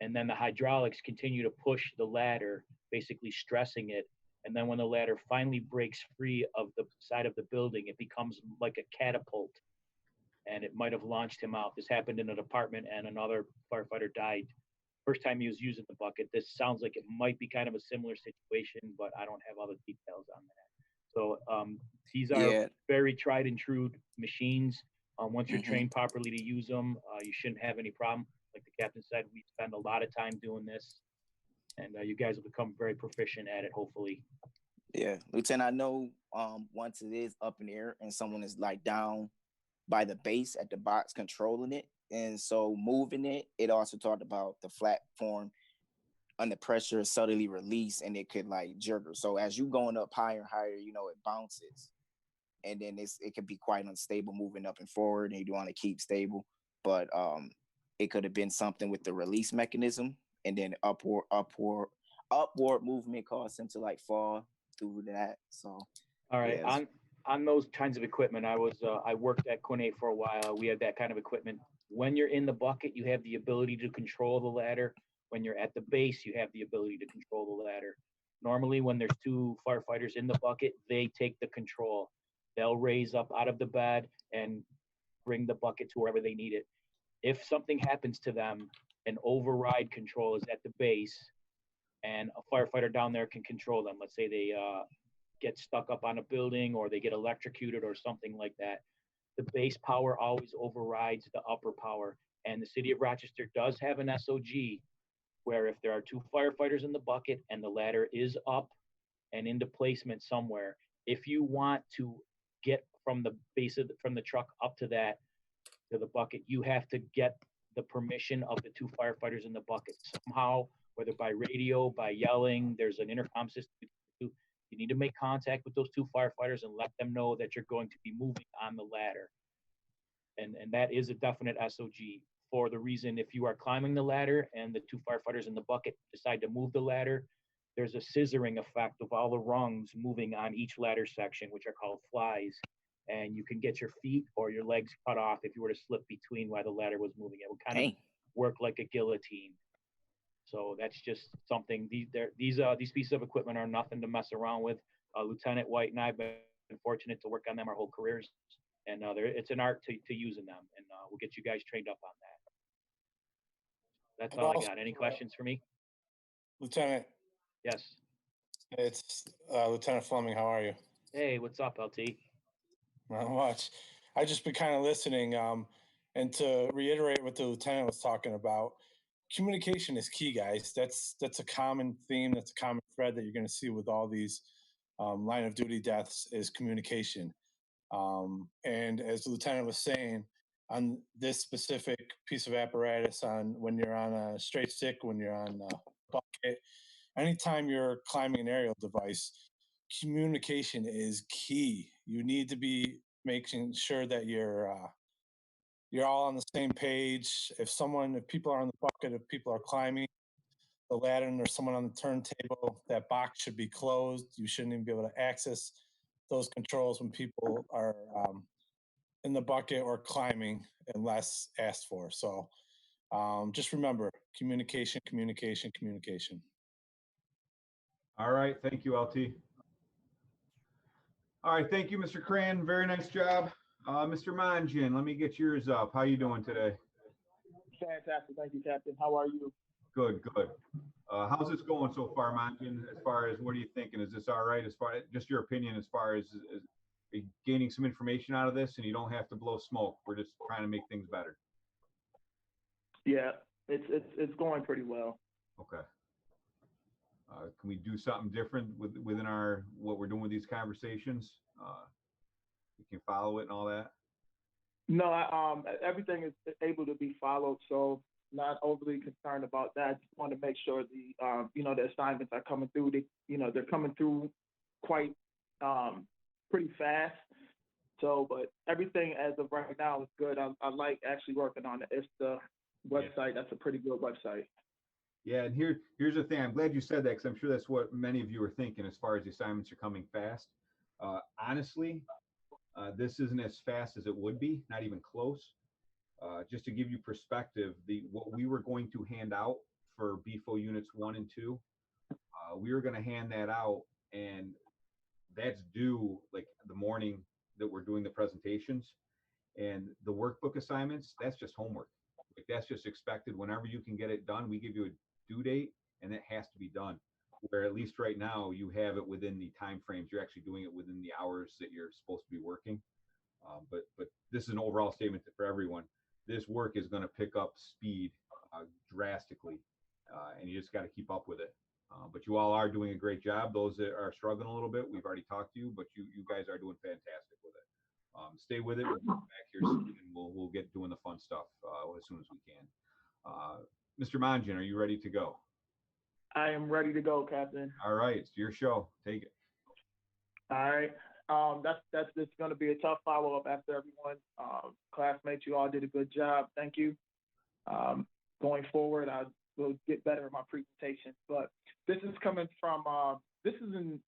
And then the hydraulics continue to push the ladder, basically stressing it. And then when the ladder finally breaks free of the side of the building, it becomes like a catapult. And it might have launched him out. This happened in an apartment and another firefighter died. First time he was using the bucket. This sounds like it might be kind of a similar situation, but I don't have all the details on that. So these are very tried and true machines. Once you're trained properly to use them, you shouldn't have any problem. Like the captain said, we spend a lot of time doing this, and you guys will become very proficient at it, hopefully. Yeah, Lieutenant, I know once it is up in the air and someone is like down by the base at the box controlling it, and so moving it, it also talked about the platform under pressure suddenly release and it could like jerk. So as you going up higher and higher, you know, it bounces. And then it could be quite unstable moving up and forward, and you want to keep stable. But it could have been something with the release mechanism, and then upward movement caused him to like fall through that. So all right, on those kinds of equipment, I worked at Quinate for a while. We had that kind of equipment. When you're in the bucket, you have the ability to control the ladder. When you're at the base, you have the ability to control the ladder. Normally, when there's two firefighters in the bucket, they take the control. They'll raise up out of the bed and bring the bucket to wherever they need it. If something happens to them, an override control is at the base, and a firefighter down there can control them. Let's say they get stuck up on a building or they get electrocuted or something like that. The base power always overrides the upper power. And the city of Rochester does have an SOG where if there are two firefighters in the bucket and the ladder is up and into placement somewhere, if you want to get from the base of from the truck up to the bucket, you have to get the permission of the two firefighters in the bucket somehow, whether by radio, by yelling. There's an intercom system. You need to make contact with those two firefighters and let them know that you're going to be moving on the ladder. And that is a definite SOG for the reason if you are climbing the ladder and the two firefighters in the bucket decide to move the ladder, there's a scissoring effect of all the rungs moving on each ladder section, which are called flies. And you can get your feet or your legs cut off if you were to slip between while the ladder was moving. It would kind of work like a guillotine. So that's just something. These pieces of equipment are nothing to mess around with. Lieutenant White and I have been fortunate to work on them our whole careers, and it's an art to using them, and we'll get you guys trained up on that. That's all I got. Any questions for me? Lieutenant. Yes. It's Lieutenant Fleming. How are you? Hey, what's up, LT? Not much. I just been kind of listening, and to reiterate what the lieutenant was talking about. Communication is key, guys. That's a common theme. That's a common thread that you're going to see with all these line of duty deaths is communication. And as the lieutenant was saying, on this specific piece of apparatus, on when you're on a straight stick, when you're on a bucket, anytime you're climbing an aerial device, communication is key. You need to be making sure that you're all on the same page. If people are on the bucket, if people are climbing the ladder and there's someone on the turntable, that box should be closed. You shouldn't even be able to access those controls when people are in the bucket or climbing unless asked for. So just remember, communication, communication, communication. All right. Thank you, LT. All right. Thank you, Mr. Cran. Very nice job. Mr. Manjin, let me get yours up. How you doing today? Fantastic. Thank you, Captain. How are you? Good, good. How's this going so far, Manjin? As far as what are you thinking? Is this all right? As far as just your opinion, as far as gaining some information out of this, and you don't have to blow smoke. We're just trying to make things better. Yeah, it's going pretty well. Okay. Can we do something different within what we're doing with these conversations? We can follow it and all that. No, everything is able to be followed, so not overly concerned about that. I just want to make sure the assignments are coming through. They're coming through quite pretty fast. So, but everything as of right now is good. I like actually working on the ISTA website. That's a pretty good website. Yeah, and here's the thing. I'm glad you said that, because I'm sure that's what many of you are thinking as far as the assignments are coming fast. Honestly, this isn't as fast as it would be, not even close. Just to give you perspective, what we were going to hand out for BFO units 1 and 2, we were going to hand that out, and that's due like the morning that we're doing the presentations. And the workbook assignments, that's just homework. Like, that's just expected. Whenever you can get it done, we give you a due date, and it has to be done. Where at least right now you have it within the time frames. You're actually doing it within the hours that you're supposed to be working. But this is an overall statement for everyone. This work is going to pick up speed drastically, and you just got to keep up with it. But you all are doing a great job. Those that are struggling a little bit, we've already talked to you, but you guys are doing fantastic with it. Stay with it. We'll be back here soon, and we'll get doing the fun stuff as soon as we can. Mr. Monjan, are you ready to go? I am ready to go, Captain. All right, it's your show. Take it. All right. That's just going to be a tough follow-up after everyone. Classmates, you all did a good job. Thank you. Going forward, I will get better at my presentation. But this is coming from, this isn't,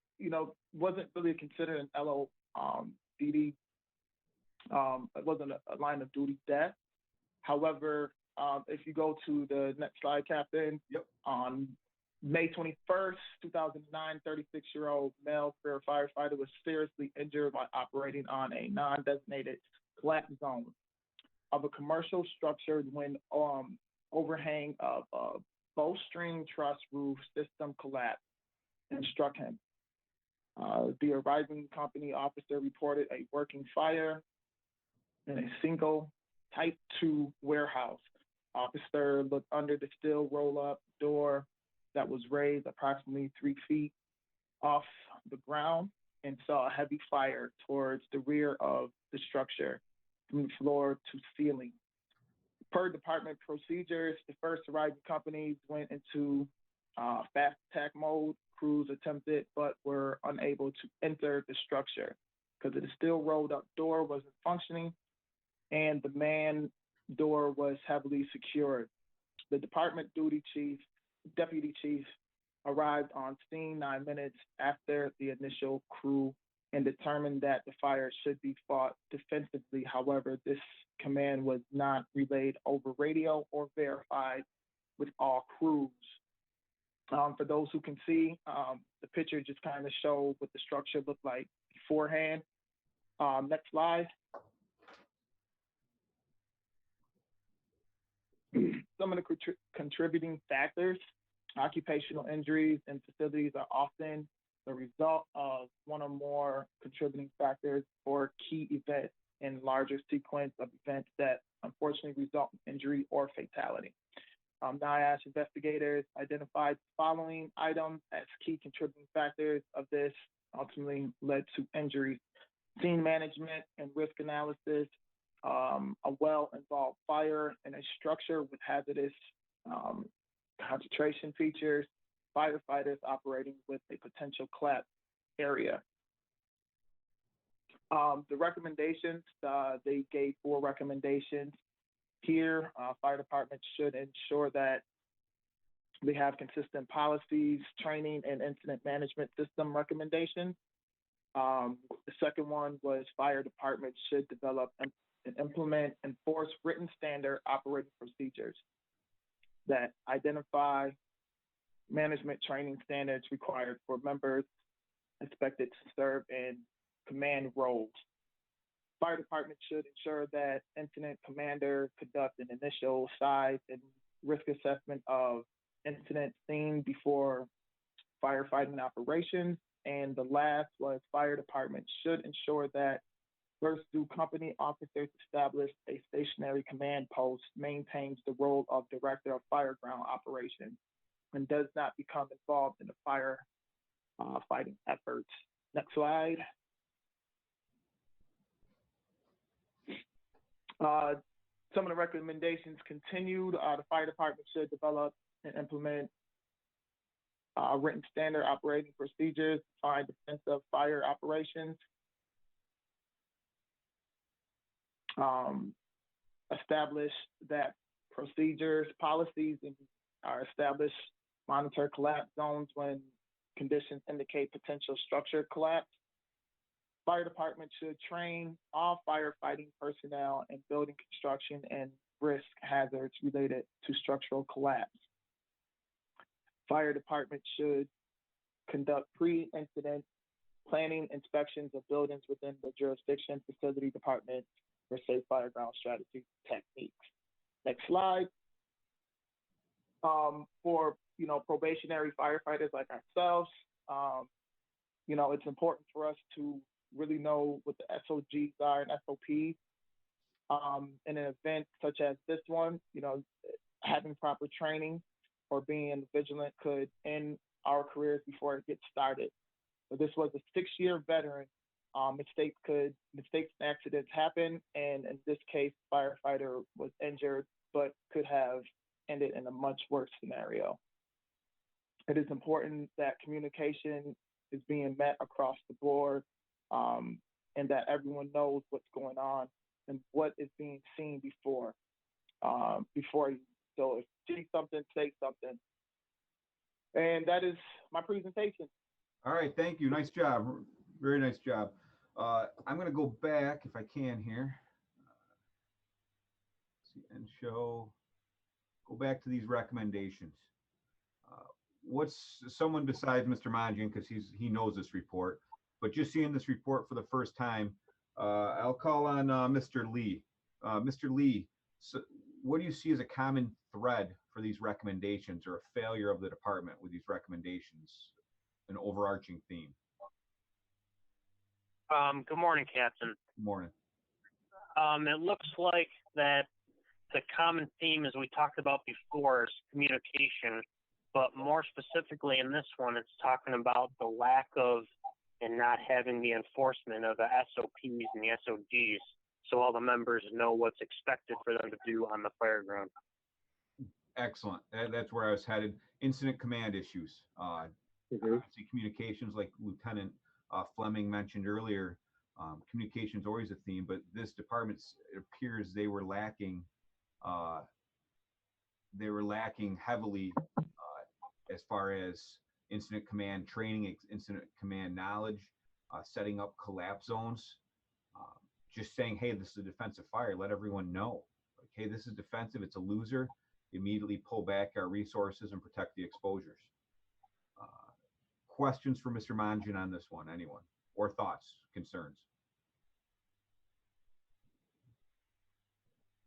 wasn't really considered an LODD. It wasn't a line of duty death. However, if you go to the next slide, Captain, on May 21st, 2009, 36-year-old male career firefighter was seriously injured while operating on a non-designated collapse zone of a commercial structure when overhang of a bowstring truss roof system collapsed and struck him. The arriving company officer reported a working fire in a single Type 2 warehouse. Officer looked under the steel roll-up door that was raised approximately 3 feet off the ground and saw a heavy fire towards the rear of the structure from the floor to ceiling. Per department procedures, the first arriving companies went into fast attack mode. Crews attempted but were unable to enter the structure because the steel rolled up door wasn't functioning and the man door was heavily secured. The department deputy chief arrived on scene 9 minutes after the initial crew and determined that the fire should be fought defensively. However, this command was not relayed over radio or verified with all crews. For those who can see, the picture just kind of showed what the structure looked like beforehand. Next slide. Some of the contributing factors: occupational injuries in facilities are often the result of one or more contributing factors or key events in larger sequence of events that unfortunately result in injury or fatality. NIOSH investigators identified the following items as key contributing factors of this, ultimately led to injuries: scene management and risk analysis, a well-involved fire in a structure with hazardous concentration features, firefighters operating with a potential collapse area. The recommendations, they gave 4 recommendations. Here, fire departments should ensure that they have consistent policies, training, and incident management system recommendations. The second one was fire departments should develop and implement enforce written standard operating procedures that identify management training standards required for members expected to serve in command roles. Fire departments should ensure that incident commander conduct an initial size and risk assessment of incident scene before firefighting operations. And the last was fire department should ensure that first do company officers establish a stationary command post, maintains the role of director of fireground operations, and does not become involved in the fire fighting efforts. Next slide. Some of the recommendations continued. The fire department should develop and implement written standard operating procedures, define defensive fire operations, establish that procedures, policies are established, monitor collapse zones when conditions indicate potential structure collapse. Fire department should train all firefighting personnel in building construction and risk hazards related to structural collapse. Fire department should conduct pre-incident planning inspections of buildings within the jurisdiction, facility department for safe fireground strategy techniques. Next slide. For probationary firefighters like ourselves, it's important for us to really know what the SOGs are and SOPs. In an event such as this one, having proper training or being vigilant could end our careers before it gets started. So this was a 6-year veteran. Mistakes and accidents happen, and in this case, firefighter was injured, but could have ended in a much worse scenario. It is important that communication is being met across the board, and that everyone knows what's going on and what is being seen before you. So if you see something, say something. And that is my presentation. All right, thank you. Nice job. Very nice job. I'm going to go back if I can here. See, and show. Go back to these recommendations. What's someone besides Mr. Manjian, because he knows this report, but just seeing this report for the first time, I'll call on Mr. Lee. Mr. Lee, so what do you see as a common thread for these recommendations, or a failure of the department with these recommendations, an overarching theme? Good morning, Captain. Good morning. It looks like that the common theme, as we talked about before, is communication, but more specifically in this one, it's talking about the lack of and not having the enforcement of the SOPs and the SOGs, so all the members know what's expected for them to do on the fireground. Excellent. That's where I was headed. Incident command issues. Obviously communications, like Lieutenant Fleming mentioned earlier. Communication is always a theme, but this department, it appears they were lacking heavily as far as incident command training, incident command knowledge, setting up collapse zones. Just saying, hey, this is a defensive fire, let everyone know. Like, hey, this is defensive, it's a loser. Immediately pull back our resources and protect the exposures. Questions for Mr. Manjian on this one, anyone? Or thoughts, concerns?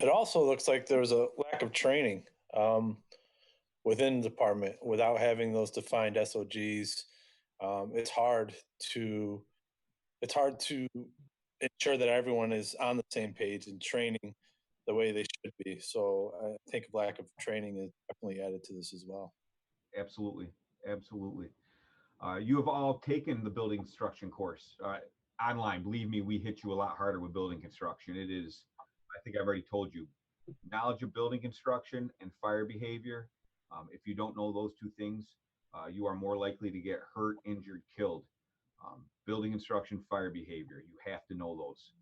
It also looks like there was a lack of training within the department without having those defined SOGs. It's hard to ensure that everyone is on the same page and training the way they should be. So I think lack of training is definitely added to this as well. Absolutely, absolutely. You have all taken the building construction course online. Believe me, we hit you a lot harder with building construction. It is, I think I've already told you, knowledge of building construction and fire behavior. If you don't know those two things, you are more likely to get hurt, injured, killed. Building construction, fire behavior, you have to know those.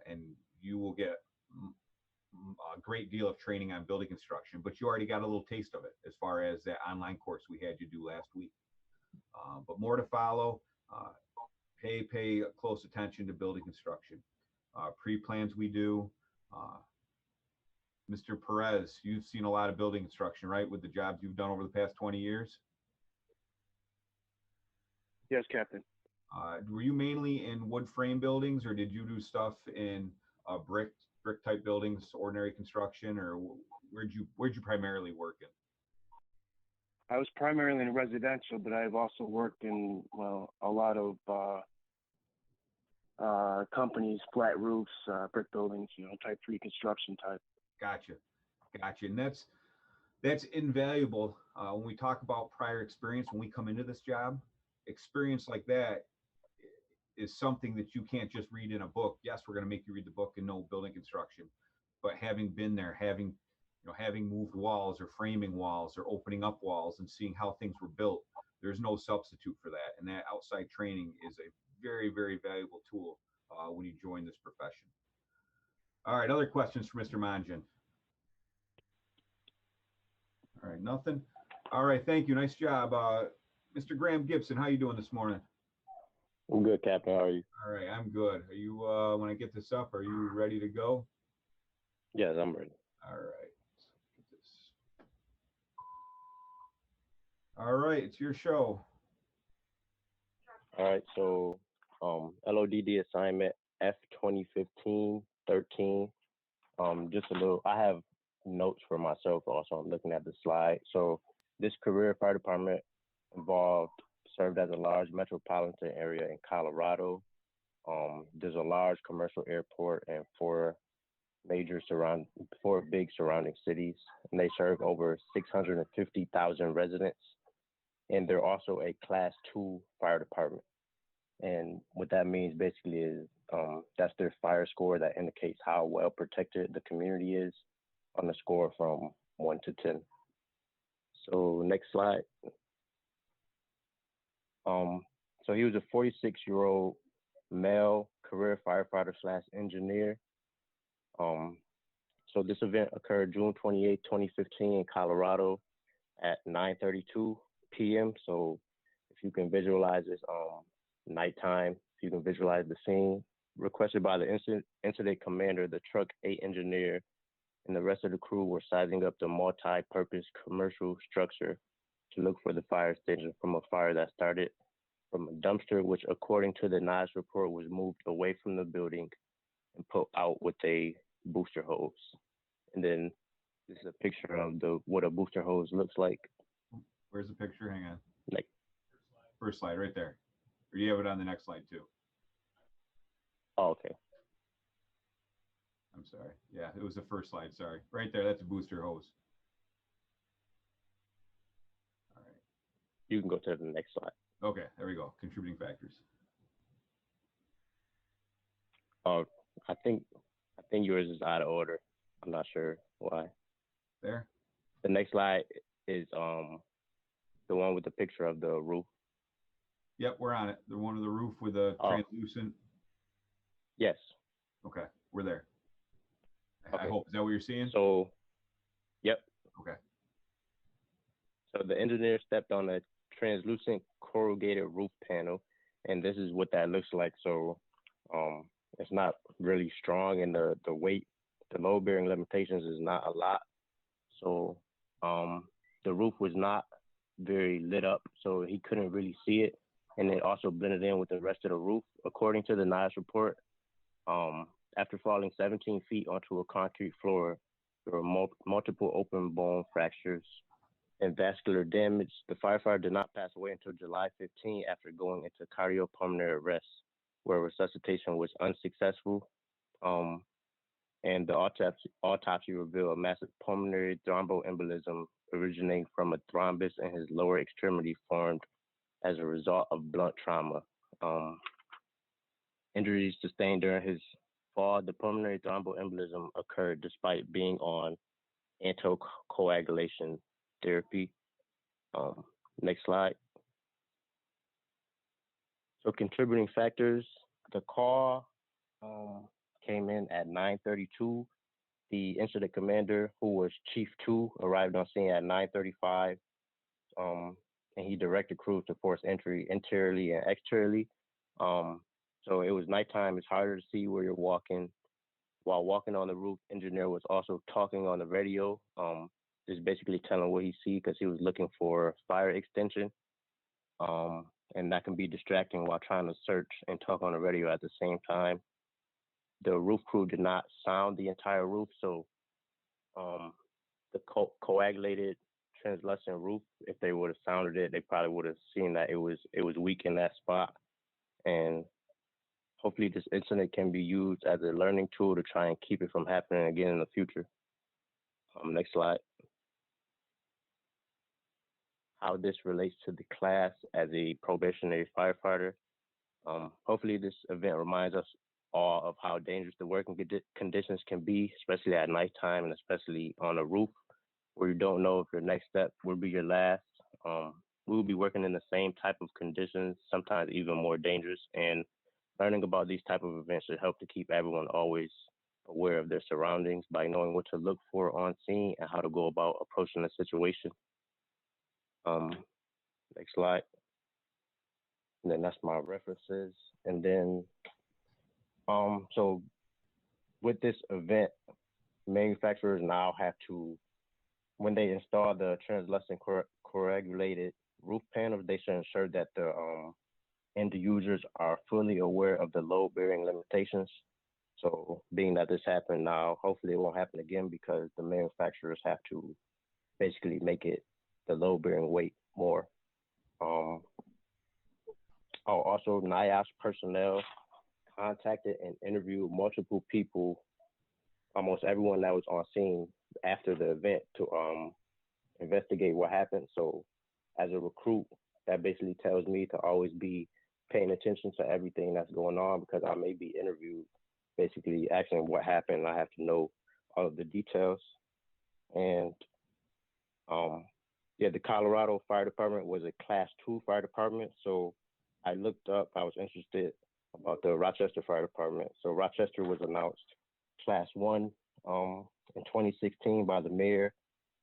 And you will get a great deal of training on building construction, but you already got a little taste of it as far as that online course we had you do last week. But more to follow. Pay close attention to building construction. Pre-plans we do. Mr. Perez, you've seen a lot of building construction, right, with the jobs you've done over the past 20 years? Yes, Captain. Were you mainly in wood frame buildings, or did you do stuff in brick type buildings, ordinary construction, or where'd you primarily work in? I was primarily in residential, but I've also worked in, well, a lot of companies, flat roofs, brick buildings, type 3 construction type. Gotcha. And that's invaluable when we talk about prior experience. When we come into this job, experience like that is something that you can't just read in a book. Yes, we're going to make you read the book and know building construction, but having been there, having moved walls or framing walls or opening up walls and seeing how things were built, there's no substitute for that. And that outside training is a very, very valuable tool when you join this profession. All right, other questions for Mr. Manjan? All right, nothing. All right, thank you. Nice job. Mr. Graham Gibson, how you doing this morning? I'm good, Captain. How are you? All right, I'm good. Are you, when I get this up, are you ready to go? Yes, I'm ready. All right. All right, it's your show. All right, so LODD assignment F2015-13. Just a little, I have notes for myself also. I'm looking at the slide. So this career fire department served as a large metropolitan area in Colorado. There's a large commercial airport and four big surrounding cities, and they serve over 650,000 residents. And they're also a Class 2 fire department. And what that means basically is that's their fire score that indicates how well protected the community is on a score from 1 to 10. So next slide. So he was a 46-year-old male career firefighter / engineer. So this event occurred June 28, 2015 in Colorado at 9:32 p.m. So if you can visualize this nighttime, if you can visualize the scene, requested by the incident commander, the Truck 8 engineer, and the rest of the crew were sizing up the multi-purpose commercial structure to look for the fire extinction from a fire that started from a dumpster, which according to the NIOS report was moved away from the building and put out with a booster hose. And then this is a picture of what a booster hose looks like. Where's the picture? Hang on. Like first slide right there. Or you have it on the next slide too? Oh, okay. I'm sorry. Yeah, it was the first slide. Sorry. Right there. That's a booster hose. All right. You can go to the next slide. Okay, there we go. Contributing factors. I think yours is out of order. I'm not sure why. There. The next slide is the one with the picture of the roof. Yep, we're on it. The one with the roof with the translucent. Yes. Okay, we're there. Okay. I hope. Is that what you're seeing? So, yep. Okay. So the engineer stepped on a translucent corrugated roof panel, and this is what that looks like. So it's not really strong, and the weight, the load bearing limitations is not a lot. So the roof was not very lit up, so he couldn't really see it, and it also blended in with the rest of the roof. According to the NIOS report, after falling 17 feet onto a concrete floor, there were multiple open bone fractures and vascular damage. The firefighter did not pass away until July 15 after going into cardiopulmonary arrest, where resuscitation was unsuccessful. And the autopsy revealed a massive pulmonary thromboembolism originating from a thrombus in his lower extremity formed as a result of blunt trauma. Injuries sustained during his fall, the pulmonary thromboembolism occurred despite being on anticoagulation therapy. Next slide. So contributing factors, the call came in at 9:32. The incident commander, who was Chief 2, arrived on scene at 9:35, and he directed crews to force entry interiorly and exteriorly. So it was nighttime. It's harder to see where you're walking. While walking on the roof, engineer was also talking on the radio, just basically telling what he see because he was looking for fire extension. And that can be distracting while trying to search and talk on the radio at the same time. The roof crew did not sound the entire roof, so the coagulated translucent roof. If they would have sounded it, they probably would have seen that it was weak in that spot. And hopefully this incident can be used as a learning tool to try and keep it from happening again in the future. Next slide. How this relates to the class as a probationary firefighter. Hopefully this event reminds us all of how dangerous the working conditions can be, especially at nighttime and especially on a roof where you don't know if your next step will be your last. We will be working in the same type of conditions, sometimes even more dangerous, and learning about these type of events should help to keep everyone always aware of their surroundings by knowing what to look for on scene and how to go about approaching the situation. Next slide. And then that's my references. And then, so with this event, manufacturers now have to, when they install the translucent coagulated roof panels, they should ensure that the end users are fully aware of the load bearing limitations. So being that this happened now, hopefully it won't happen again because the manufacturers have to basically make it the load bearing weight more. Also, NIOSH personnel contacted and interviewed multiple people, almost everyone that was on scene after the event to investigate what happened. So as a recruit, that basically tells me to always be paying attention to everything that's going on because I may be interviewed, basically asking what happened. I have to know all of the details. And the Colorado Fire Department was a Class 2 fire department. So I looked up, I was interested about the Rochester Fire Department. So Rochester was announced Class 1 in 2016 by the mayor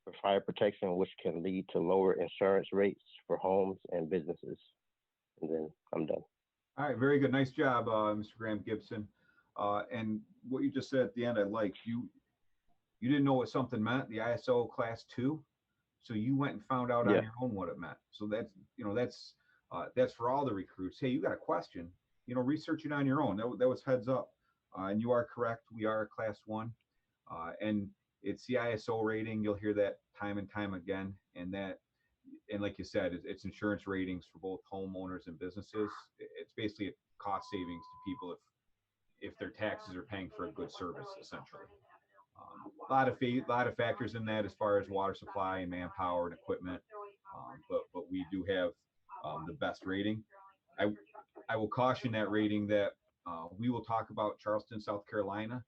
for fire protection, which can lead to lower insurance rates for homes and businesses. And then I'm done. All right, very good. Nice job, Mr. Graham Gibson. And what you just said at the end, I liked. You didn't know what something meant, the ISO Class 2, so you went and found out on your own what it meant. So that's for all the recruits. Hey, you got a question, research it on your own. That was heads up. And you are correct. We are a Class 1. And it's the ISO rating. You'll hear that time and time again. And like you said, it's insurance ratings for both homeowners and businesses. It's basically a cost savings to people if their taxes are paying for a good service, essentially. A lot of factors in that as far as water supply and manpower and equipment. But we do have the best rating. I will caution that rating that we will talk about Charleston, South Carolina,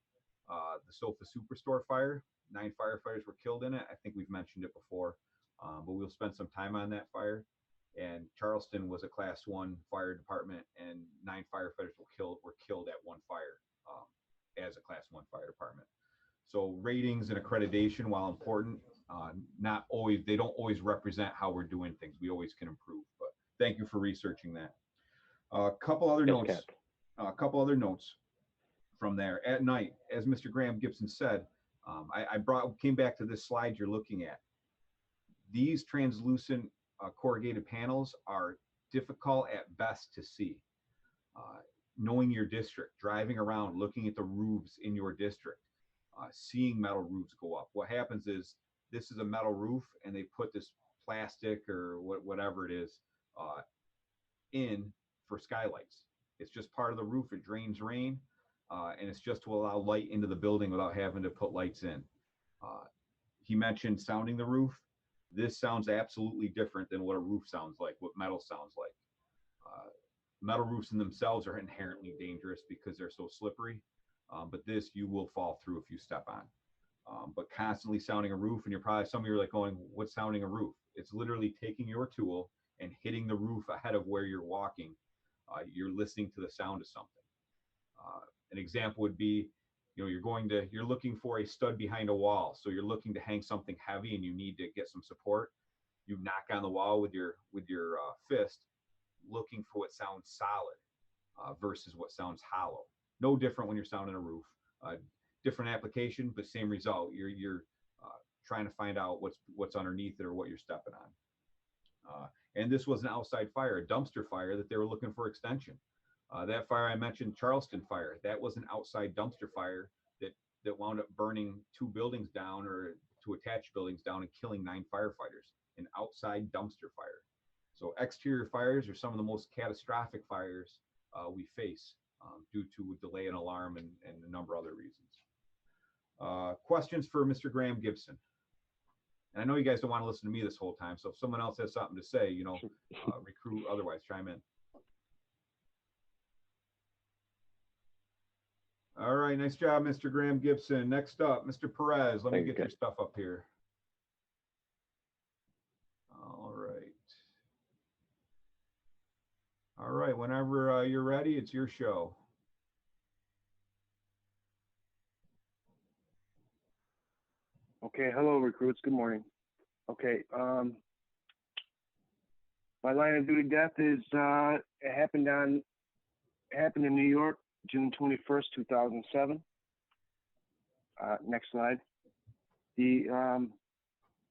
the Sofa Superstore fire. 9 firefighters were killed in it. I think we've mentioned it before, but we'll spend some time on that fire. And Charleston was a Class 1 fire department, and 9 firefighters were killed at one fire as a Class 1 fire department. So ratings and accreditation, while important, they don't always represent how we're doing things. We always can improve. But thank you for researching that. A couple other notes from there. At night, as Mr. Graham Gibson said, I came back to this slide you're looking at. These translucent corrugated panels are difficult at best to see. Knowing your district, driving around, looking at the roofs in your district, seeing metal roofs go up. What happens is this is a metal roof and they put this plastic or whatever it is in for skylights. It's just part of the roof. It drains rain and it's just to allow light into the building without having to put lights in. He mentioned sounding the roof. This sounds absolutely different than what a roof sounds like, what metal sounds like. Metal roofs in themselves are inherently dangerous because they're so slippery. But this you will fall through if you step on. But constantly sounding a roof, and some of you are like going, what's sounding a roof? It's literally taking your tool and hitting the roof ahead of where you're walking. You're listening to the sound of something. An example would be, you're looking for a stud behind a wall. So you're looking to hang something heavy and you need to get some support. You knock on the wall with your fist, looking for what sounds solid versus what sounds hollow. No different when you're sounding a roof. Different application, but same result. You're trying to find out what's underneath it or what you're stepping on. And this was an outside fire, a dumpster fire that they were looking for extension. That fire I mentioned, Charleston fire, that was an outside dumpster fire that wound up burning 2 buildings down or 2 attached buildings down and killing 9 firefighters. an outside dumpster fire. So exterior fires are some of the most catastrophic fires we face due to delay in alarm and a number of other reasons. Questions for Mr. Graham Gibson? And I know you guys don't want to listen to me this whole time, so if someone else has something to say, recruit, otherwise chime in. All right, nice job, Mr. Graham Gibson. Next up, Mr. Perez. Let me get your stuff up here. All right. All right, whenever you're ready, it's your show. Okay, hello recruits, good morning. Okay, my line of duty death is, it happened in New York, June 21st, 2007. Next slide. The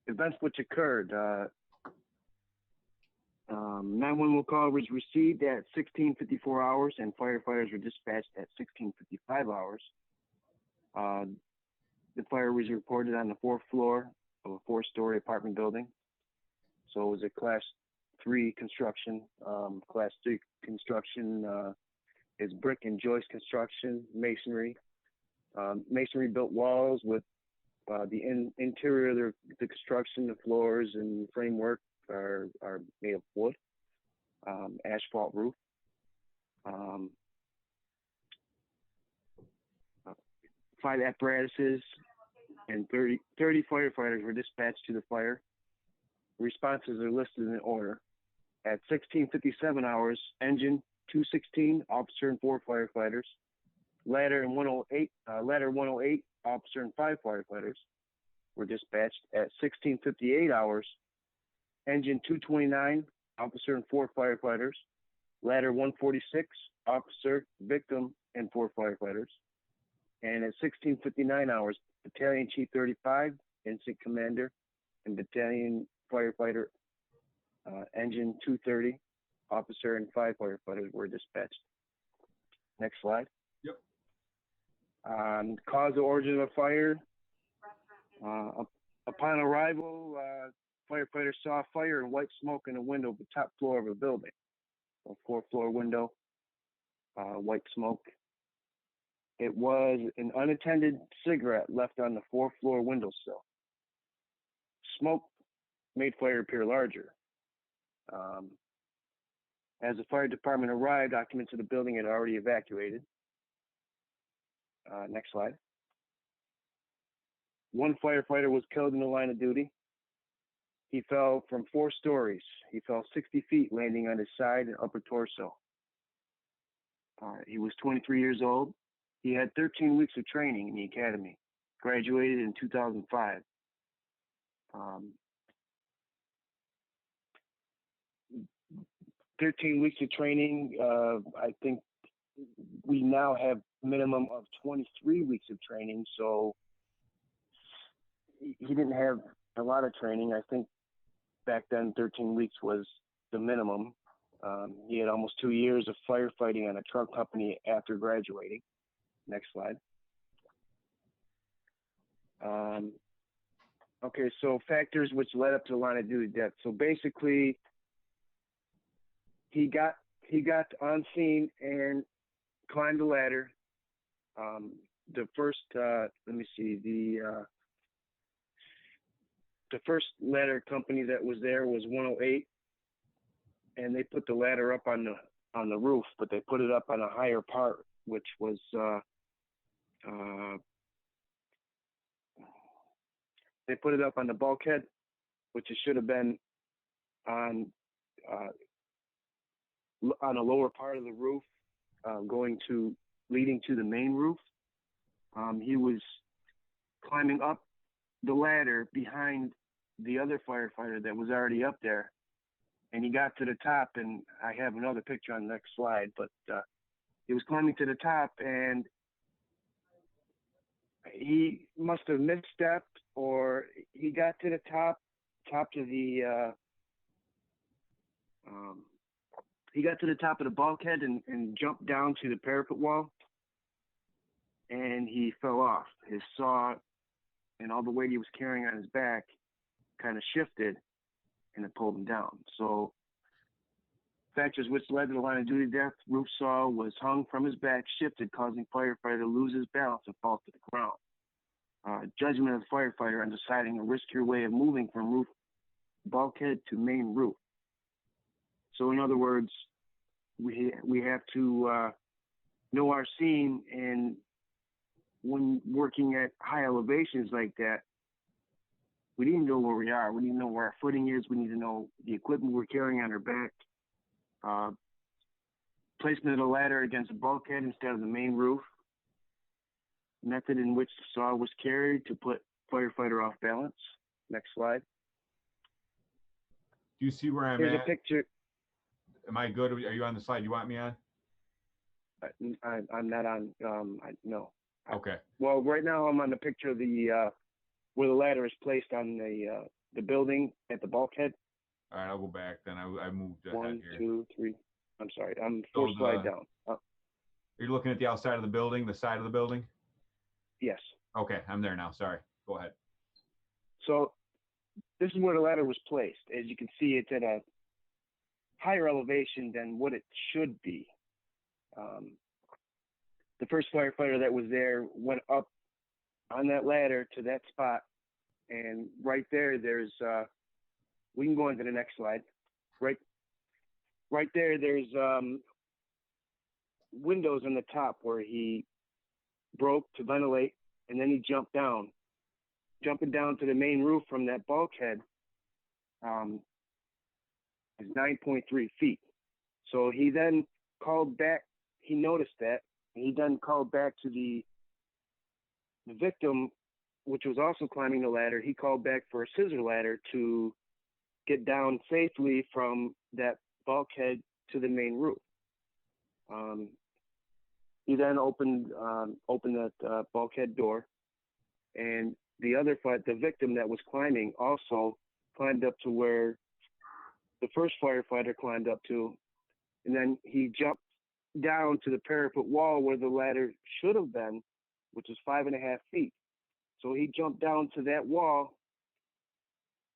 events which occurred, 911 call was received at 16:54 hours and firefighters were dispatched at 16:55 hours. The fire was reported on the 4th floor of a 4-story apartment building. So it was a class 3 construction. Class 3 construction is brick and joist construction, masonry. Masonry built walls with the interior of the construction, the floors and framework are made of wood, asphalt roof. 5 apparatuses and 30 firefighters were dispatched to the fire. Responses are listed in order. At 16:57 hours, engine 216, officer and 4 firefighters. Ladder 108, officer and 5 firefighters were dispatched. At 16:58 hours, engine 229, officer and 4 firefighters. Ladder 146, officer, victim, and 4 firefighters. And at 16:59 hours, Battalion Chief 35, Incident Commander, and Battalion Firefighter, Engine 230, officer and 5 firefighters were dispatched. Next slide. Yep. Cause or origin of fire. Upon arrival, firefighters saw fire and white smoke in the window of the top floor of a building. A 4th-floor window, white smoke. It was an unattended cigarette left on the 4th-floor windowsill. Smoke made fire appear larger. As the fire department arrived, occupants of the building had already evacuated. Next slide. 1 firefighter was killed in the line of duty. He fell from 4 stories. He fell 60 feet, landing on his side and upper torso. He was 23 years old. He had 13 weeks of training in the academy. Graduated in 2005. 13 weeks of training. I think we now have minimum of 23 weeks of training. So he didn't have a lot of training. I think back then 13 weeks was the minimum. He had almost 2 years of firefighting on a truck company after graduating. Next slide. Okay, so factors which led up to the line of duty death. So basically, he got on scene and climbed the ladder. The first, let me see, the first ladder company that was there was 108, and they put the ladder up on the roof, but they put it up on a higher part, which was they put it up on the bulkhead, which it should have been on a lower part of the roof, leading to the main roof. He was climbing up the ladder behind the other firefighter that was already up there, and he got to the top, and I have another picture on the next slide, but he was climbing to the top, and he must have misstepped, or he got to the top to the he got to the top of the bulkhead and jumped down to the parapet wall, and he fell off. His saw and all the weight he was carrying on his back kind of shifted, and it pulled him down. So factors which led to the line of duty death: roof saw was hung from his back, shifted, causing firefighter to lose his balance and fall to the ground. Judgment of the firefighter on deciding a riskier way of moving from roof bulkhead to main roof. So in other words, we have to know our scene, and when working at high elevations like that, we need to know where we are. We need to know where our footing is. We need to know the equipment we're carrying on our back. Placement of the ladder against the bulkhead instead of the main roof. Method in which the saw was carried to put firefighter off balance. Next slide. Do you see where I'm Here's at? a picture. Am I good? Are you on the slide you want me on? I'm not on. No. Okay. Well, right now I'm on the picture of the where the ladder is placed on the building at the bulkhead. All right, I'll go back then. I moved ahead 1, here. 2, 3. I'm sorry. I'm So 4 slide down. You're looking at the outside of the building, the side of the building? Yes. Okay, I'm there now. Sorry. Go ahead. So this is where the ladder was placed. As you can see, it's at a higher elevation than what it should be. The first firefighter that was there went up on that ladder to that spot, and right there, there's we can go into the next slide. Right there, there's windows on the top where he broke to ventilate, and then he jumped down. Jumping down to the main roof from that bulkhead is 9.3 feet. So he then called back. He noticed that. And he then called back to the victim, which was also climbing the ladder. He called back for a scissor ladder to get down safely from that bulkhead to the main roof. He then opened that bulkhead door, and the victim that was climbing also climbed up to where the first firefighter climbed up to, and then he jumped down to the parapet wall where the ladder should have been, which is 5.5 feet. So he jumped down to that wall.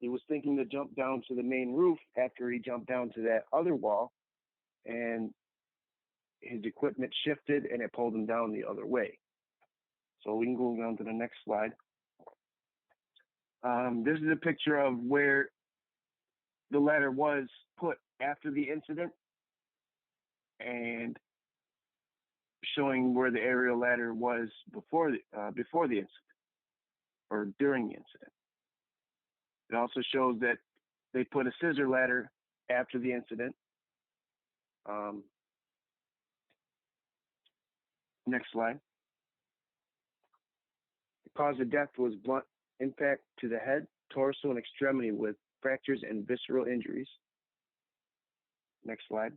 He was thinking to jump down to the main roof after he jumped down to that other wall, and his equipment shifted and it pulled him down the other way. So we can go down to the next slide. This is a picture of where the ladder was put after the incident, and showing where the aerial ladder was before the incident or during the incident. It also shows that they put a scissor ladder after the incident. Next slide. The cause of death was blunt impact to the head, torso, and extremity with fractures and visceral injuries. Next slide.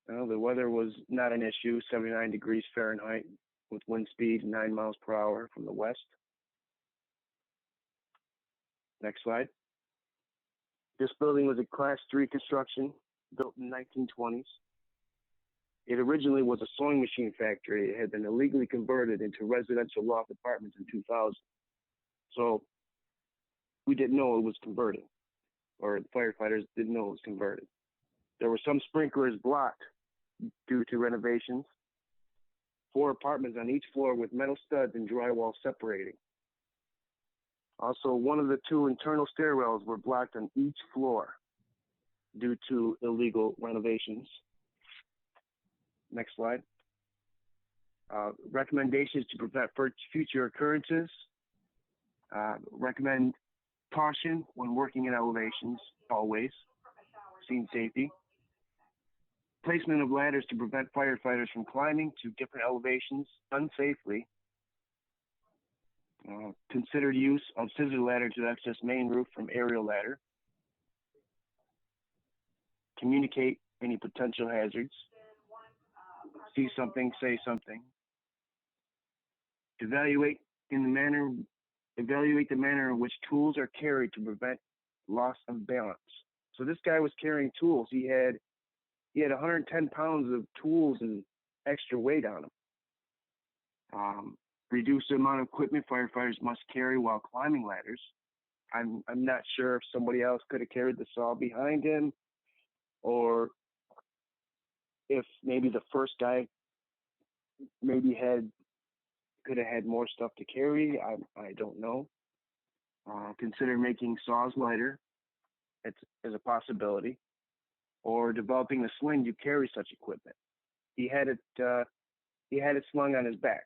Well, the weather was not an issue, 79 degrees Fahrenheit with wind speed 9 miles per hour from the west. Next slide. This building was a Class 3 construction built in the 1920s. It originally was a sewing machine factory. It had been illegally converted into residential loft apartments in 2000. So we didn't know it was converting, or the firefighters didn't know it was converted. There were some sprinklers blocked due to renovations. 4 apartments on each floor with metal studs and drywall separating. Also, one of the 2 internal stairwells were blocked on each floor due to illegal renovations. Next slide. Recommendations to prevent future occurrences. Recommend caution when working in elevations, always. Scene safety. Placement of ladders to prevent firefighters from climbing to different elevations unsafely. Consider use of scissor ladder to access main roof from aerial ladder. Communicate any potential hazards. See something, say something. Evaluate the manner in which tools are carried to prevent loss of balance. So this guy was carrying tools. He had 110 pounds of tools and extra weight on him. Reduce the amount of equipment firefighters must carry while climbing ladders. I'm not sure if somebody else could have carried the saw behind him, or if maybe the first guy maybe could have had more stuff to carry. I don't know. Consider making saws lighter. It's as a possibility, or developing a sling to carry such equipment. He had it slung on his back.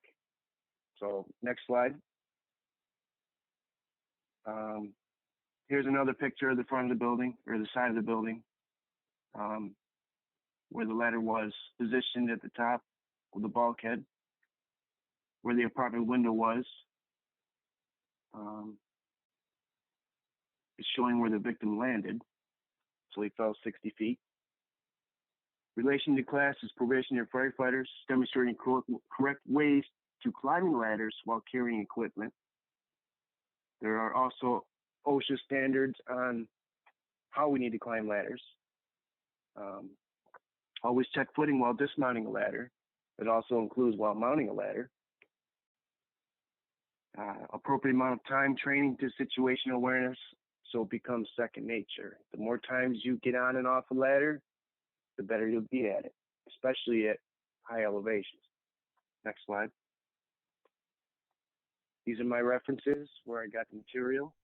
So next slide. Here's another picture of the front of the building, or the side of the building, where the ladder was positioned at the top of the bulkhead, where the apartment window was. It's showing where the victim landed. So he fell 60 feet. Relation to class is probationary firefighters demonstrating correct ways to climbing ladders while carrying equipment. There are also OSHA standards on how we need to climb ladders. Always check footing while dismounting a ladder. It also includes while mounting a ladder. Appropriate amount of time training to situational awareness, so it becomes second nature. The more times you get on and off a ladder, the better you'll be at it, especially at high elevations. Next slide. These are my references where I got the material.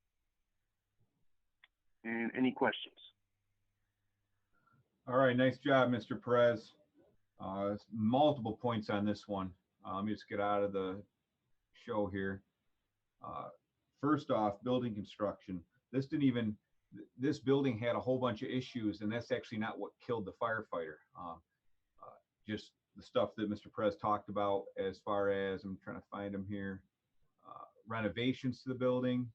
And any questions? All right, nice job, Mr. Perez. Multiple points on this one. Let me just get out of the show here. First off, building construction. This building had a whole bunch of issues, and that's actually not what killed the firefighter. Just the stuff that Mr. Perez talked about as far as, I'm trying to find them here, renovations to the building.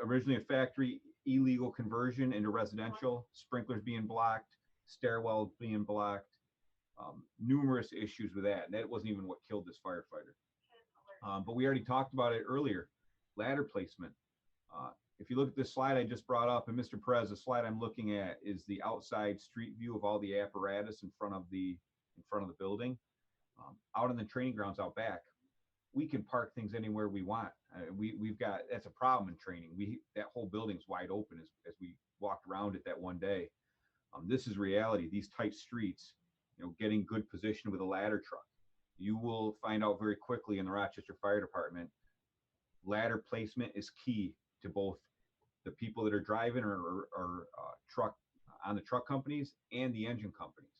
Originally a factory, illegal conversion into residential, sprinklers being blocked, stairwells being blocked, numerous issues with that. And that wasn't even what killed this firefighter. But we already talked about it earlier, ladder placement. If you look at this slide I just brought up, and Mr. Perez, the slide I'm looking at is the outside street view of all the apparatus in front of the building. Out on the training grounds out back, we can park things anywhere we want. We've got, that's a problem in training. That whole building's wide open as we walked around it that one day. This is reality. These tight streets, getting good position with a ladder truck. You will find out very quickly in the Rochester Fire Department, ladder placement is key to both the people that are driving or truck on the truck companies and the engine companies.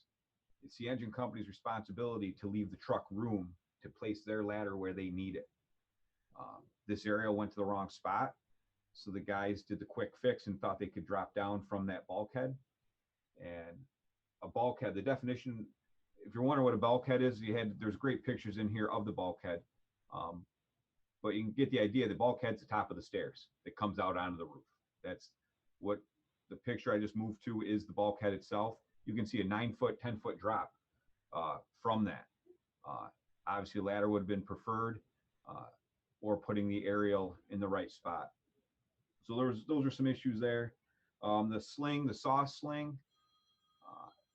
It's the engine company's responsibility to leave the truck room to place their ladder where they need it. This aerial went to the wrong spot, so the guys did the quick fix and thought they could drop down from that bulkhead. And a bulkhead, the definition, if you're wondering what a bulkhead is, there's great pictures in here of the bulkhead. But you can get the idea. The bulkhead's the top of the stairs that comes out onto the roof. That's what the picture I just moved to is, the bulkhead itself. You can see a 9-foot, 10-foot drop from that. Obviously, a ladder would have been preferred, or putting the aerial in the right spot. So those are some issues there. The sling, the saw sling,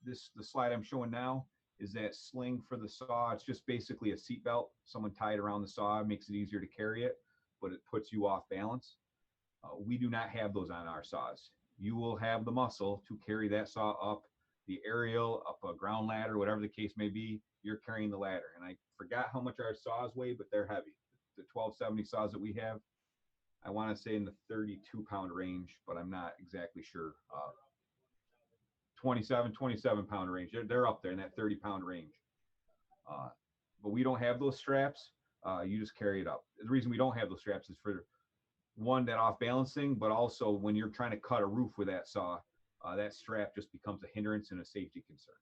the slide I'm showing now is that sling for the saw. It's just basically a seat belt. Someone tied around the saw, makes it easier to carry it, but it puts you off balance. We do not have those on our saws. You will have the muscle to carry that saw up the aerial, up a ground ladder, whatever the case may be. You're carrying the ladder. And I forgot how much our saws weigh, but they're heavy. The 1270 saws that we have, I want to say in the 32-pound range, but I'm not exactly sure. 27-pound range. They're up there in that 30-pound range. But we don't have those straps. You just carry it up. The reason we don't have those straps is for, one, that off balancing, but also when you're trying to cut a roof with that saw, that strap just becomes a hindrance and a safety concern.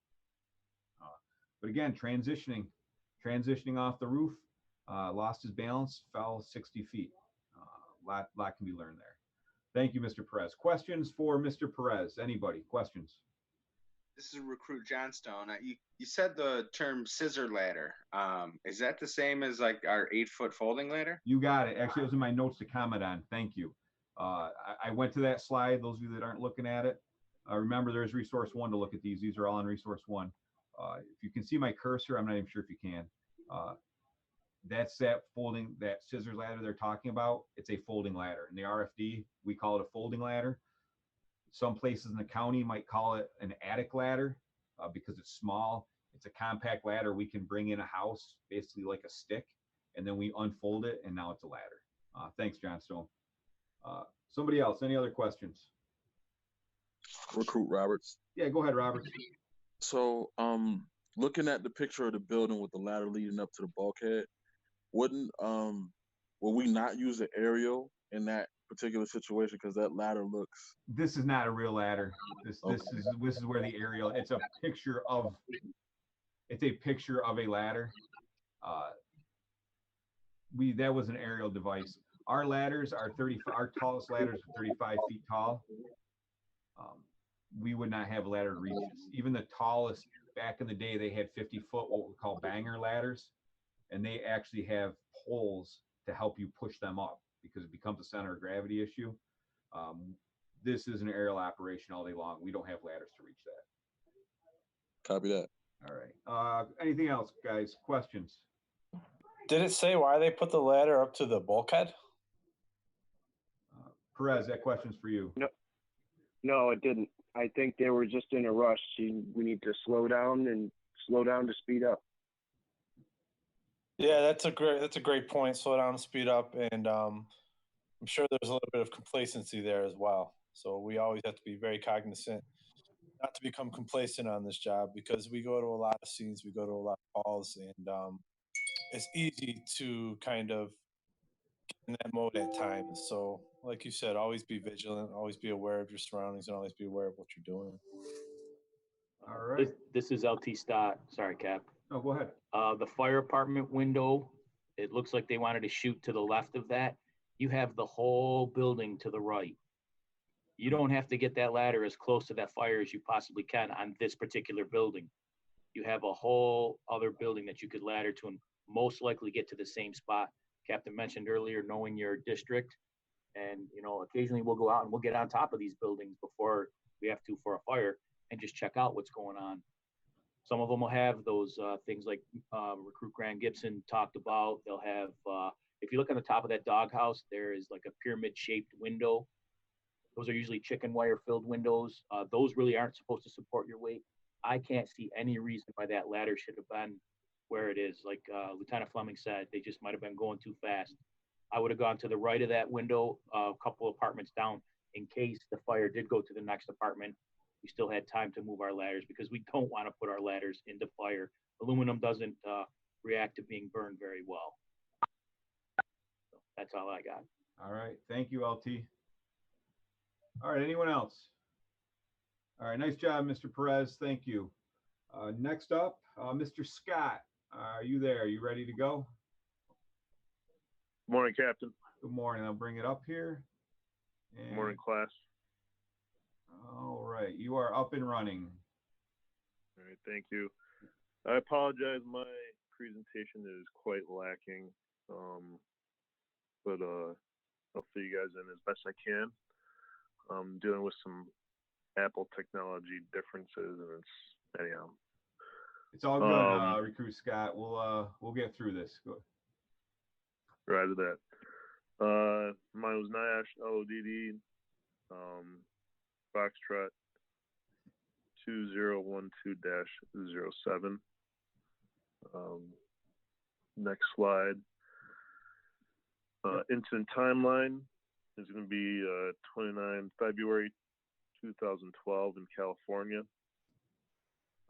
But again, transitioning off the roof, lost his balance, fell 60 feet. Lot can be learned there. Thank you, Mr. Perez. Questions for Mr. Perez? Anybody? Questions? This is Recruit Johnstone. You said the term scissor ladder. Is that the same as like our 8-foot folding ladder? You got it. Actually, it was in my notes to comment on. Thank you. I went to that slide. Those of you that aren't looking at it, remember there's resource 1 to look at these. These are all on resource 1. If you can see my cursor, I'm not even sure if you can. That's that folding, that scissors ladder they're talking about. It's a folding ladder. In the RFD, we call it a folding ladder. Some places in the county might call it an attic ladder because it's small. It's a compact ladder we can bring in a house, basically like a stick, and then we unfold it, and now it's a ladder. Thanks, Johnstone. Somebody else, any other questions? Recruit Roberts. Yeah, go ahead, Roberts. So, looking at the picture of the building with the ladder leading up to the bulkhead, will we not use an aerial in that particular situation because that ladder looks? This is not a real ladder. This is where the aerial. It's a picture of a ladder. That was an aerial device. Our ladders are 30. Our tallest ladders are 35 feet tall. We would not have a ladder to reach this. Even the tallest back in the day, they had 50-foot what we call banger ladders, and they actually have poles to help you push them up because it becomes a center of gravity issue. This is an aerial operation all day long. We don't have ladders to reach that. Copy that. All right. Anything else, guys? Questions? Did it say why they put the ladder up to the bulkhead? Perez, that question's for you. No, it didn't. I think they were just in a rush. We need to slow down to speed up. Yeah, that's a great point. Slow down, speed up, and I'm sure there's a little bit of complacency there as well. So we always have to be very cognizant not to become complacent on this job because we go to a lot of scenes, we go to a lot of calls, and it's easy to kind of get in that mode at times. So, like you said, always be vigilant, always be aware of your surroundings, and always be aware of what you're doing. All right. This is LT Stott. Sorry, Cap. Oh, go ahead. The fire apartment window, it looks like they wanted to shoot to the left of that. You have the whole building to the right. You don't have to get that ladder as close to that fire as you possibly can on this particular building. You have a whole other building that you could ladder to and most likely get to the same spot. Captain mentioned earlier, knowing your district. And, occasionally we'll go out and we'll get on top of these buildings before we have to for a fire and just check out what's going on. Some of them will have those things like Recruit Grant Gibson talked about. They'll have, if you look on the top of that doghouse, there is like a pyramid-shaped window. Those are usually chicken wire-filled windows. Those really aren't supposed to support your weight. I can't see any reason why that ladder should have been where it is. Like Lieutenant Fleming said, they just might have been going too fast. I would have gone to the right of that window, a couple apartments down, in case the fire did go to the next apartment. We still had time to move our ladders because we don't want to put our ladders into fire. Aluminum doesn't react to being burned very well. So that's all I got. All right. Thank you, LT. All right. Anyone else? All right. Nice job, Mr. Perez. Thank you. Next up, Mr. Scott. Are you there? Are you ready to go? Morning, Captain. Good morning. I'll bring it up here. Good morning, class. All right. You are up and running. All right. Thank you. I apologize. My presentation is quite lacking, but I'll fill you guys in as best I can. I'm dealing with some Apple technology differences, and anyhow. It's all good, Recruit Scott. We'll get through this. Go. Roger that. Mine was Nash LODD, Foxtrot 2012-07. Next slide. Incident timeline is going to be 29 February 2012 in California.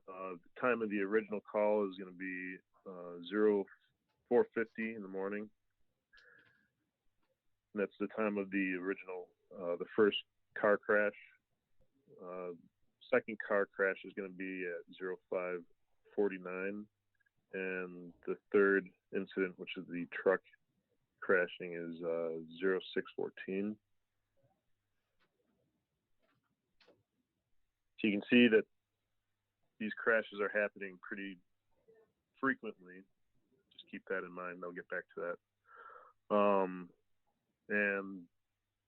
The time of the original call is going to be 04:50 in the morning. And that's the time of the original, the first car crash. Second car crash is going to be at 05:49. And the third incident, which is the truck crashing, is 06:14. So you can see that these crashes are happening pretty frequently. Just keep that in mind. I'll get back to that. And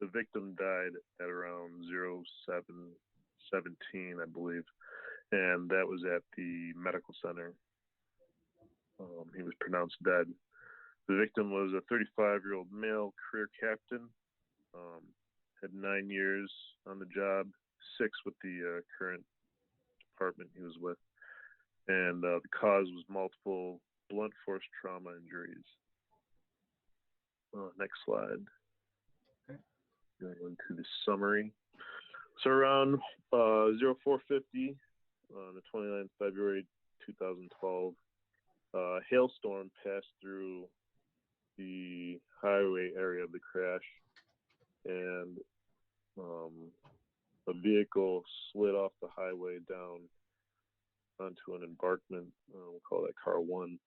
the victim died at around 07:17, I believe. And that was at the medical center. He was pronounced dead. The victim was a 35-year-old male career captain. Had 9 years on the job, 6 with the current department he was with. And the cause was multiple blunt force trauma injuries. Next slide. Okay. Going into the summary. So around 0450 on the 29th February 2012, a hailstorm passed through the highway area of the crash, and a vehicle slid off the highway down onto an embankment. We'll call that car 1.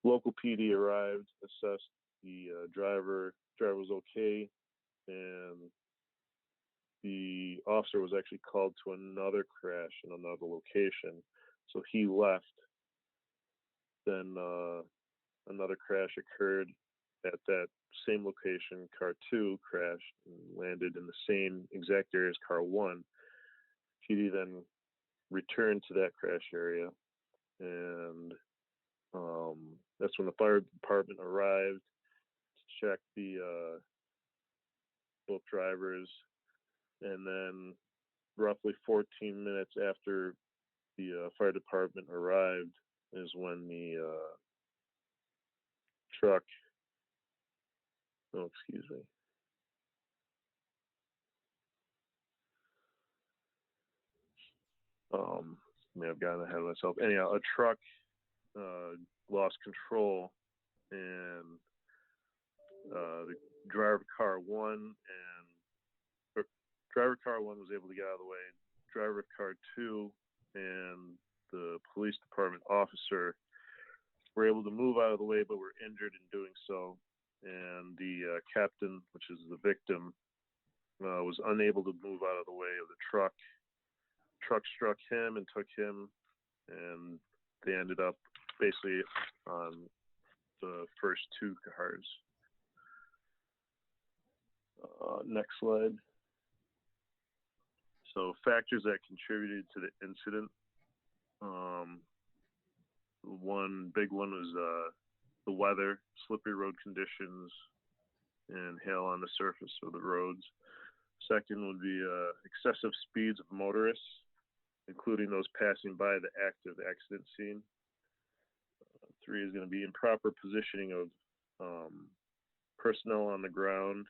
Local PD arrived, assessed the driver. Driver was okay, and the officer was actually called to another crash in another location, so he left. Then another crash occurred at that same location. Car 2 crashed and landed in the same exact area as car 1. PD then returned to that crash area, and that's when the fire department arrived to check the both drivers. And then roughly 14 minutes after the fire department arrived is when the truck, oh, excuse me. May have gotten ahead of myself. Anyhow, a truck lost control, and the driver of car 1 driver car 1 was able to get out of the way. Driver of car 2 and the police department officer were able to move out of the way, but were injured in doing so. And the captain, which is the victim, was unable to move out of the way of the truck. Truck struck him and took him, and they ended up basically on the first 2 cars. Next slide. So factors that contributed to the incident. One big one was the weather, slippery road conditions, and hail on the surface of the roads. Second would be excessive speeds of motorists, including those passing by the active accident scene. 3 is going to be improper positioning of personnel on the ground,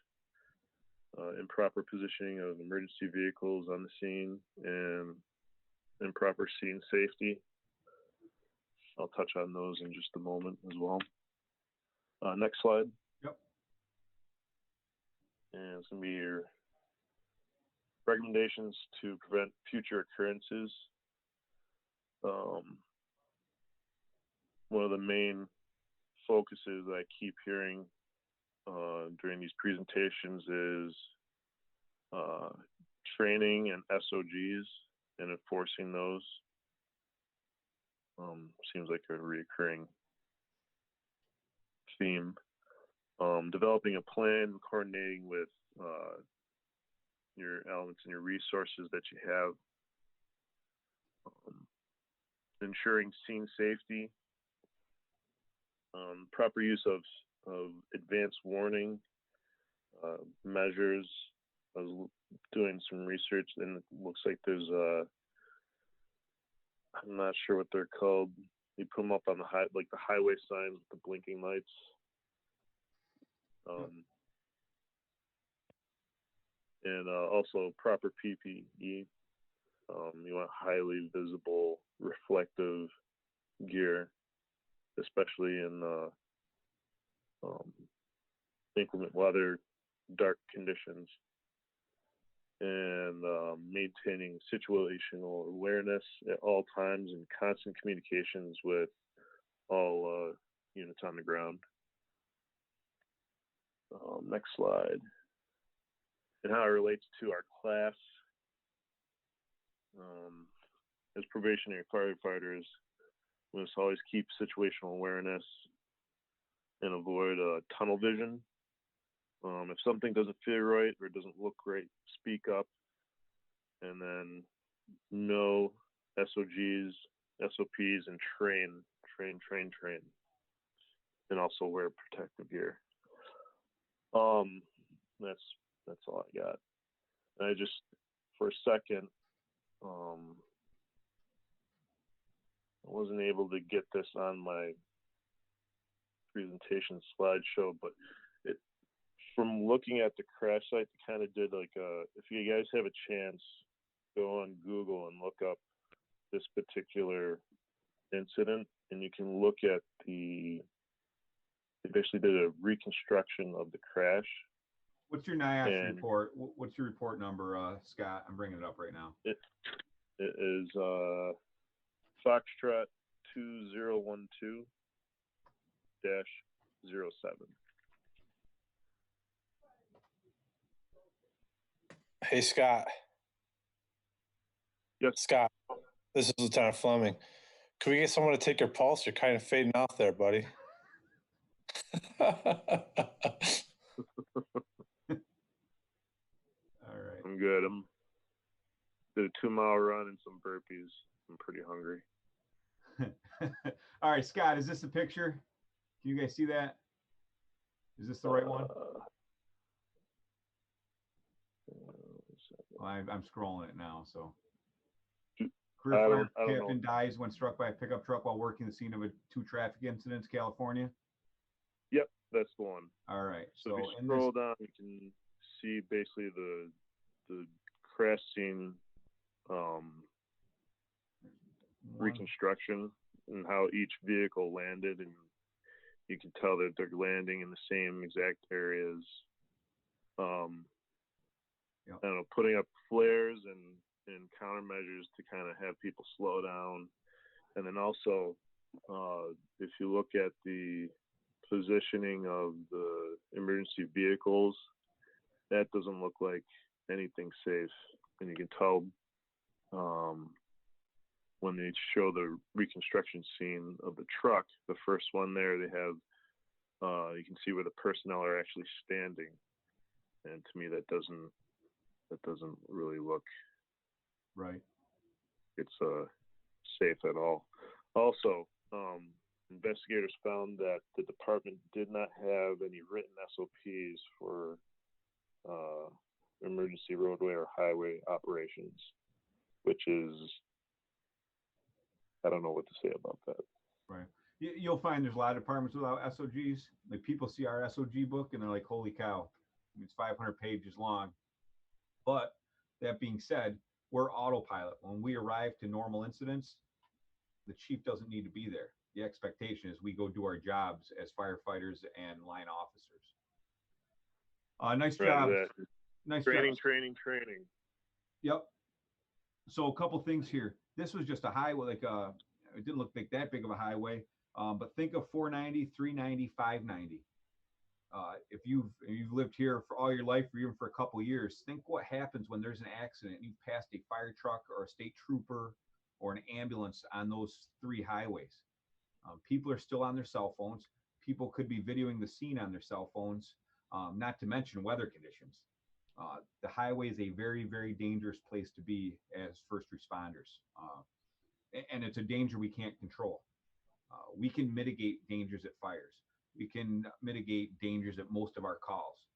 improper positioning of emergency vehicles on the scene, and improper scene safety. I'll touch on those in just a moment as well. Next slide. Yep. And it's going to be your recommendations to prevent future occurrences. One of the main focuses I keep hearing during these presentations is training and SOGs and enforcing those. Seems like a recurring theme. Developing a plan, coordinating with your elements and your resources that you have. Ensuring scene safety. Proper use of advanced warning measures. I was doing some research, and it looks like there's I'm not sure what they're called. You put them up on the highway signs with the blinking lights. And also proper PPE. You want highly visible, reflective gear, especially in inclement weather, dark conditions, and maintaining situational awareness at all times and constant communications with all units on the ground. Next slide. And how it relates to our class. As probationary firefighters, we must always keep situational awareness and avoid tunnel vision. If something doesn't feel right or doesn't look right, speak up, and then know SOGs, SOPs, and train. and also wear protective gear. That's all I got. And I just, for a second, I wasn't able to get this on my presentation slideshow, but from looking at the crash site, it kind of did like if you guys have a chance, go on Google and look up this particular incident, and you can look at they basically did a reconstruction of the crash. What's your NIOSH report? What's your report number, Scott? I'm bringing it up right now. It is Foxtrot 2012-07. Hey, Scott. Yes. Scott, this is Lieutenant Fleming. Could we get someone to take your pulse? You're kind of fading off there, buddy. All right. I'm good. Did a 2-mile run and some burpees. I'm pretty hungry. All right, Scott, is this a picture? Can you guys see that? Is this the right one? Well, I'm scrolling it now, so. Career fire captain dies when struck by a pickup truck while working the scene of 2 traffic incidents, California. Yep, that's the one. All right. So if you scroll down, you can see basically the crash scene reconstruction and how each vehicle landed, and you can tell that they're landing in the same exact areas. I don't know, putting up flares and countermeasures to kind of have people slow down. And then also, if you look at the positioning of the emergency vehicles, that doesn't look like anything safe. And you can tell when they show the reconstruction scene of the truck, the first one there, they have, you can see where the personnel are actually standing. And to me, that doesn't really look right. It's safe at all. Also, investigators found that the department did not have any written SOPs for emergency roadway or highway operations, which is, I don't know what to say about that. Right. You'll find there's a lot of departments without SOGs. Like, people see our SOG book and they're like, holy cow, it's 500 pages long. But that being said, we're autopilot. When we arrive to normal incidents, the chief doesn't need to be there. The expectation is we go do our jobs as firefighters and line officers. Nice job. Nice training, job. Training. Yep. So a couple things here. This was just a highway, like it didn't look like that big of a highway, but think of 490, 390, 590. If you've lived here for all your life or even for a couple of years, think what happens when there's an accident and you've passed a fire truck or a state trooper or an ambulance on those 3 highways. People are still on their cell phones. People could be videoing the scene on their cell phones, not to mention weather conditions. The highway is a very, very dangerous place to be as first responders. And it's a danger we can't control. We can mitigate dangers at fires. We can mitigate dangers at most of our calls.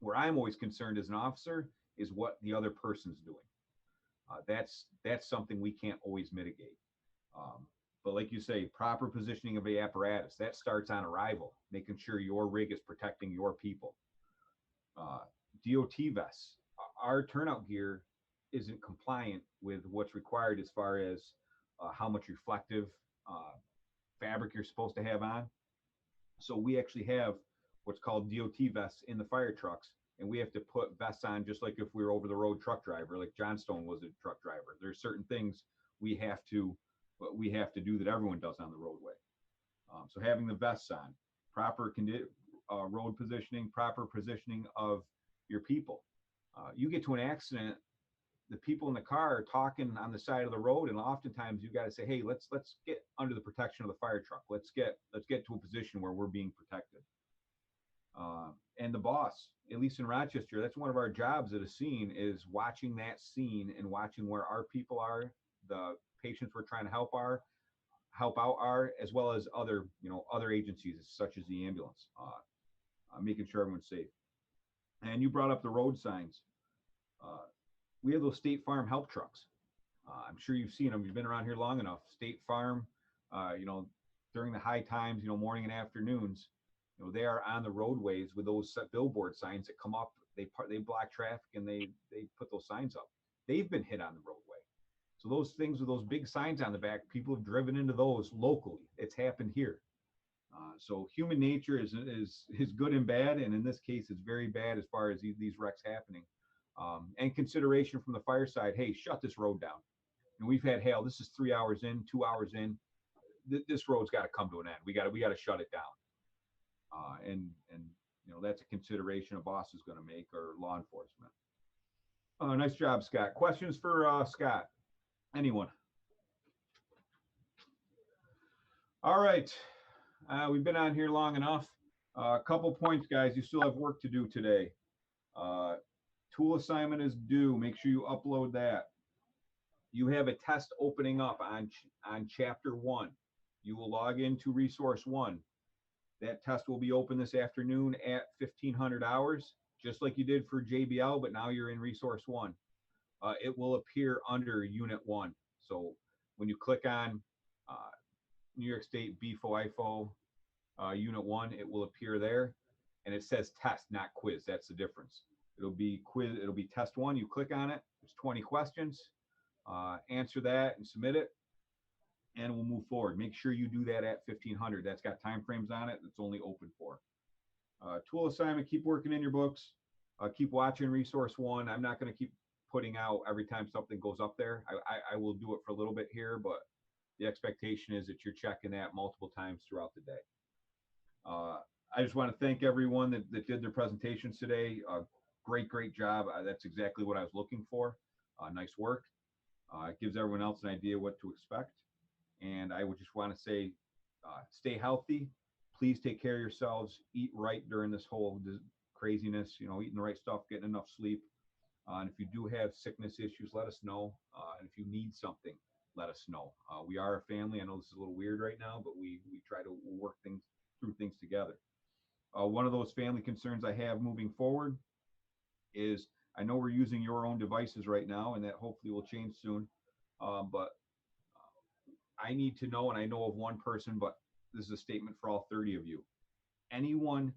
Where I'm always concerned as an officer is what the other person's doing. That's something we can't always mitigate. But like you say, proper positioning of the apparatus, that starts on arrival, making sure your rig is protecting your people. DOT vests, our turnout gear isn't compliant with what's required as far as how much reflective fabric you're supposed to have on. So we actually have what's called DOT vests in the fire trucks, and we have to put vests on just like if we were over the road truck driver, like Johnstone was a truck driver. There's certain things we have to do that everyone does on the roadway. So having the vests on, proper road positioning, proper positioning of your people. You get to an accident, the people in the car are talking on the side of the road, and oftentimes you got to say, hey, let's get under the protection of the fire truck. Let's get to a position where we're being protected. And the boss, at least in Rochester, that's one of our jobs at a scene, is watching that scene and watching where our people are, the patients we're trying to help are, help out are, as well as other, other agencies such as the ambulance, making sure everyone's safe. And you brought up the road signs. We have those State Farm help trucks. I'm sure you've seen them. You've been around here long enough. State Farm, during the high times, morning and afternoons, they are on the roadways with those billboard signs that come up. They block traffic and they put those signs up. They've been hit on the roadway. So those things with those big signs on the back, people have driven into those locally. It's happened here. So human nature is good and bad, and in this case, it's very bad as far as these wrecks happening. And consideration from the fire side, hey, shut this road down. And we've had hail. This is 3 hours in, 2 hours in. This road's got to come to an end. We got to shut it down. And that's a consideration a boss is going to make, or law enforcement. Nice job, Scott. Questions for Scott? Anyone? All right. We've been on here long enough. A couple points, guys. You still have work to do today. Tool assignment is due. Make sure you upload that. You have a test opening up on chapter 1. You will log into resource 1. That test will be open this afternoon at 1500 hours, just like you did for JBL, but now you're in resource 1. It will appear under unit 1. So when you click on New York State BFO unit 1, it will appear there, and it says test, not quiz. That's the difference. It'll be quiz. It'll be test 1. You click on it. There's 20 questions. Answer that and submit it, and we'll move forward. Make sure you do that at 1500. That's got time frames on it. It's only open for. Tool assignment. Keep working in your books. Keep watching resource 1. I'm not going to keep putting out every time something goes up there. I will do it for a little bit here, but the expectation is that you're checking that multiple times throughout the day. I just want to thank everyone that did their presentations today. Great job. That's exactly what I was looking for. Nice work. It gives everyone else an idea what to expect. And I would just want to say, stay healthy. Please take care of yourselves. Eat right during this whole craziness, eating the right stuff, getting enough sleep. And if you do have sickness issues, let us know. And if you need something, let us know. We are a family. I know this is a little weird right now, but we try to work through things together. One of those family concerns I have moving forward is, I know we're using your own devices right now, and that hopefully will change soon. But I need to know, and I know of one person, but this is a statement for all 30 of you. Anyone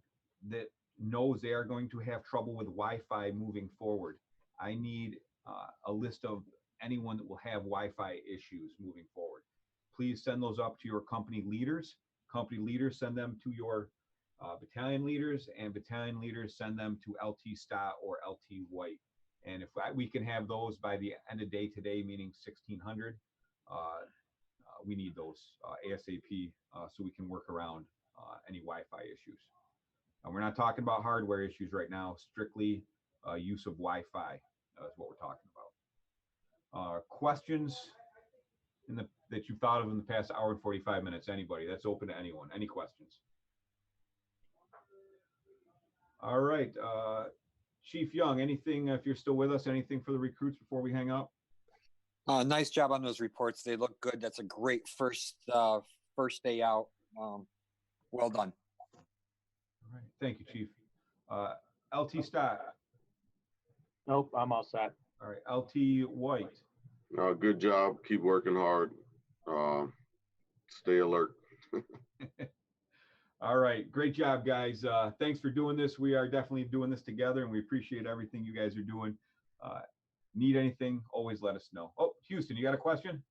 that knows they are going to have trouble with Wi-Fi moving forward, I need a list of anyone that will have Wi-Fi issues moving forward. Please send those up to your company leaders. Company leaders send them to your battalion leaders, and battalion leaders send them to LT Stott or LT White. And if we can have those by the end of day today, meaning 1600, we need those ASAP so we can work around any Wi-Fi issues. And we're not talking about hardware issues right now, strictly use of Wi-Fi is what we're talking about. Questions that you've thought of in the past hour and 45 minutes? Anybody? That's open to anyone. Any questions? All right. Chief Young, anything, if you're still with us, anything for the recruits before we hang up? Nice job on those reports. They look good. That's a great first day out. Well done. All right. Thank you, Chief. LT Stott. Nope, I'm all set. All right. LT White. Good job. Keep working hard. Stay alert. All right. Great job, guys. Thanks for doing this. We are definitely doing this together, and we appreciate everything you guys are doing. Need anything, always let us know. Oh, Houston, you got a question?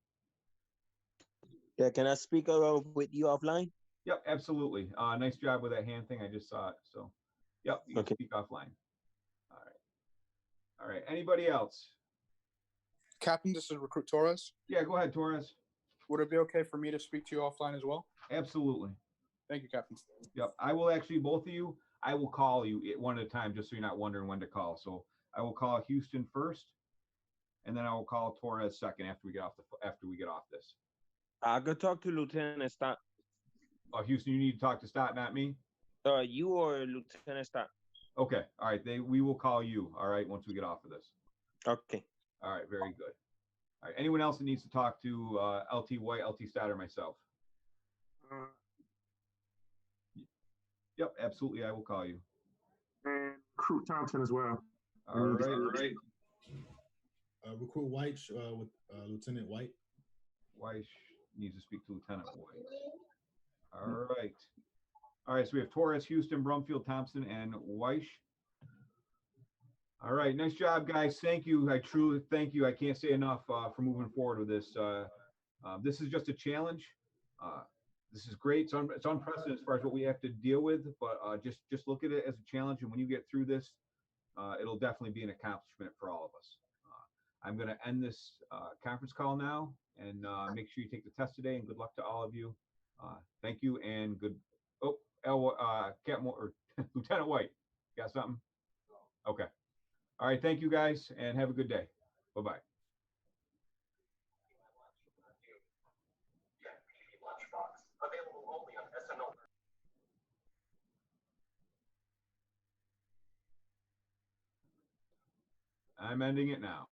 Yeah, can I speak with you offline? Yep, absolutely. Nice job with that hand thing. I just saw it. So, yep, you can speak offline. All right. All right. Anybody else? Captain, this is Recruit Torres. Yeah, go ahead, Torres. Would it be okay for me to speak to you offline as well? Absolutely. Thank you, Captain. Yep. I will actually, both of you, I will call you one at a time just so you're not wondering when to call. So I will call Houston first, and then I will call Torres second after we get off this. I could talk to Lieutenant Stott. Oh, Houston, you need to talk to Stott, not me? You or Lieutenant Stott. Okay. All right. We will call you. All right. Once we get off of this. Okay. All right. Very good. All right. Anyone else that needs to talk to LT White, LT Stott, or myself? Yep, absolutely. I will call you. And Recruit Thompson as well. All right. Recruit White with Lieutenant White. White needs to speak to Lieutenant White. All right. All right, so we have Torres, Houston, Brumfield, Thompson, and Weish. All right, nice job, guys. Thank you. I truly thank you. I can't say enough for moving forward with this. This is just a challenge. This is great. It's unprecedented as far as what we have to deal with, but just look at it as a challenge. And when you get through this, it'll definitely be an accomplishment for all of us. I'm going to end this conference call now, and make sure you take the test today. And good luck to all of you. Thank you and good. Oh, Captain or Lieutenant White, got something? Okay. All right. Thank you, guys, and have a good day. Bye-bye. I'm ending it now.